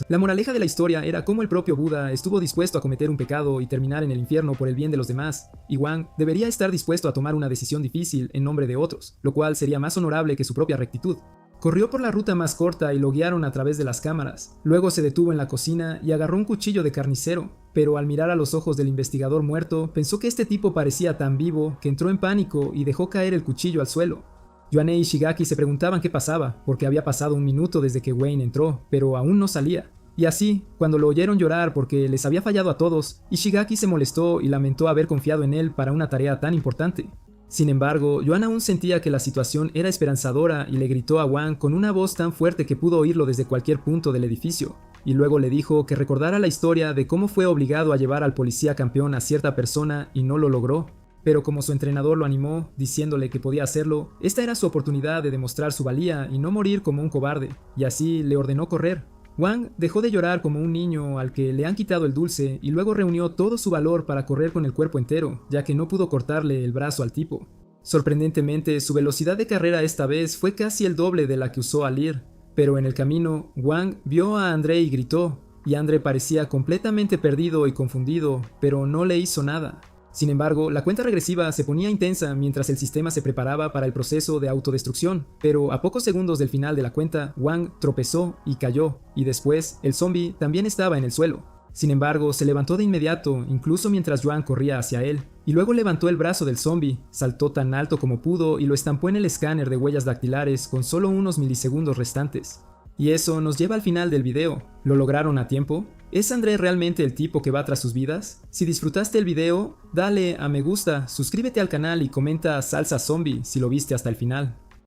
[SPEAKER 1] La moraleja de la historia era cómo el propio Buda estuvo dispuesto a cometer un pecado y terminar en el infierno por el bien de los demás, y Wang debería estar dispuesto a tomar una decisión difícil en nombre de otros, lo cual sería más honorable que su propia rectitud. Corrió por la ruta más corta y lo guiaron a través de las cámaras. Luego se detuvo en la cocina y agarró un cuchillo de carnicero, pero al mirar a los ojos del investigador muerto, pensó que este tipo parecía tan vivo que entró en pánico y dejó caer el cuchillo al suelo. Yuan e Ishigaki se preguntaban qué pasaba, porque había pasado un minuto desde que Wayne entró, pero aún no salía. Y así, cuando lo oyeron llorar porque les había fallado a todos, Ishigaki se molestó y lamentó haber confiado en él para una tarea tan importante. Sin embargo, Yuan aún sentía que la situación era esperanzadora y le gritó a Wang con una voz tan fuerte que pudo oírlo desde cualquier punto del edificio, y luego le dijo que recordara la historia de cómo fue obligado a llevar al policía campeón a cierta persona y no lo logró. Pero como su entrenador lo animó, diciéndole que podía hacerlo, esta era su oportunidad de demostrar su valía y no morir como un cobarde, y así le ordenó correr. Wang dejó de llorar como un niño al que le han quitado el dulce y luego reunió todo su valor para correr con el cuerpo entero, ya que no pudo cortarle el brazo al tipo. Sorprendentemente, su velocidad de carrera esta vez fue casi el doble de la que usó al ir, pero en el camino, Wang vio a André y gritó, y André parecía completamente perdido y confundido, pero no le hizo nada. Sin embargo, la cuenta regresiva se ponía intensa mientras el sistema se preparaba para el proceso de autodestrucción, pero a pocos segundos del final de la cuenta, Wang tropezó y cayó, y después, el zombie también estaba en el suelo. Sin embargo, se levantó de inmediato, incluso mientras Yuan corría hacia él, y luego levantó el brazo del zombie, saltó tan alto como pudo y lo estampó en el escáner de huellas dactilares con solo unos milisegundos restantes. Y eso nos lleva al final del video. ¿Lo lograron a tiempo? ¿Es André realmente el tipo que va tras sus vidas? Si disfrutaste el video, dale a me gusta, suscríbete al canal y comenta salsa zombie si lo viste hasta el final.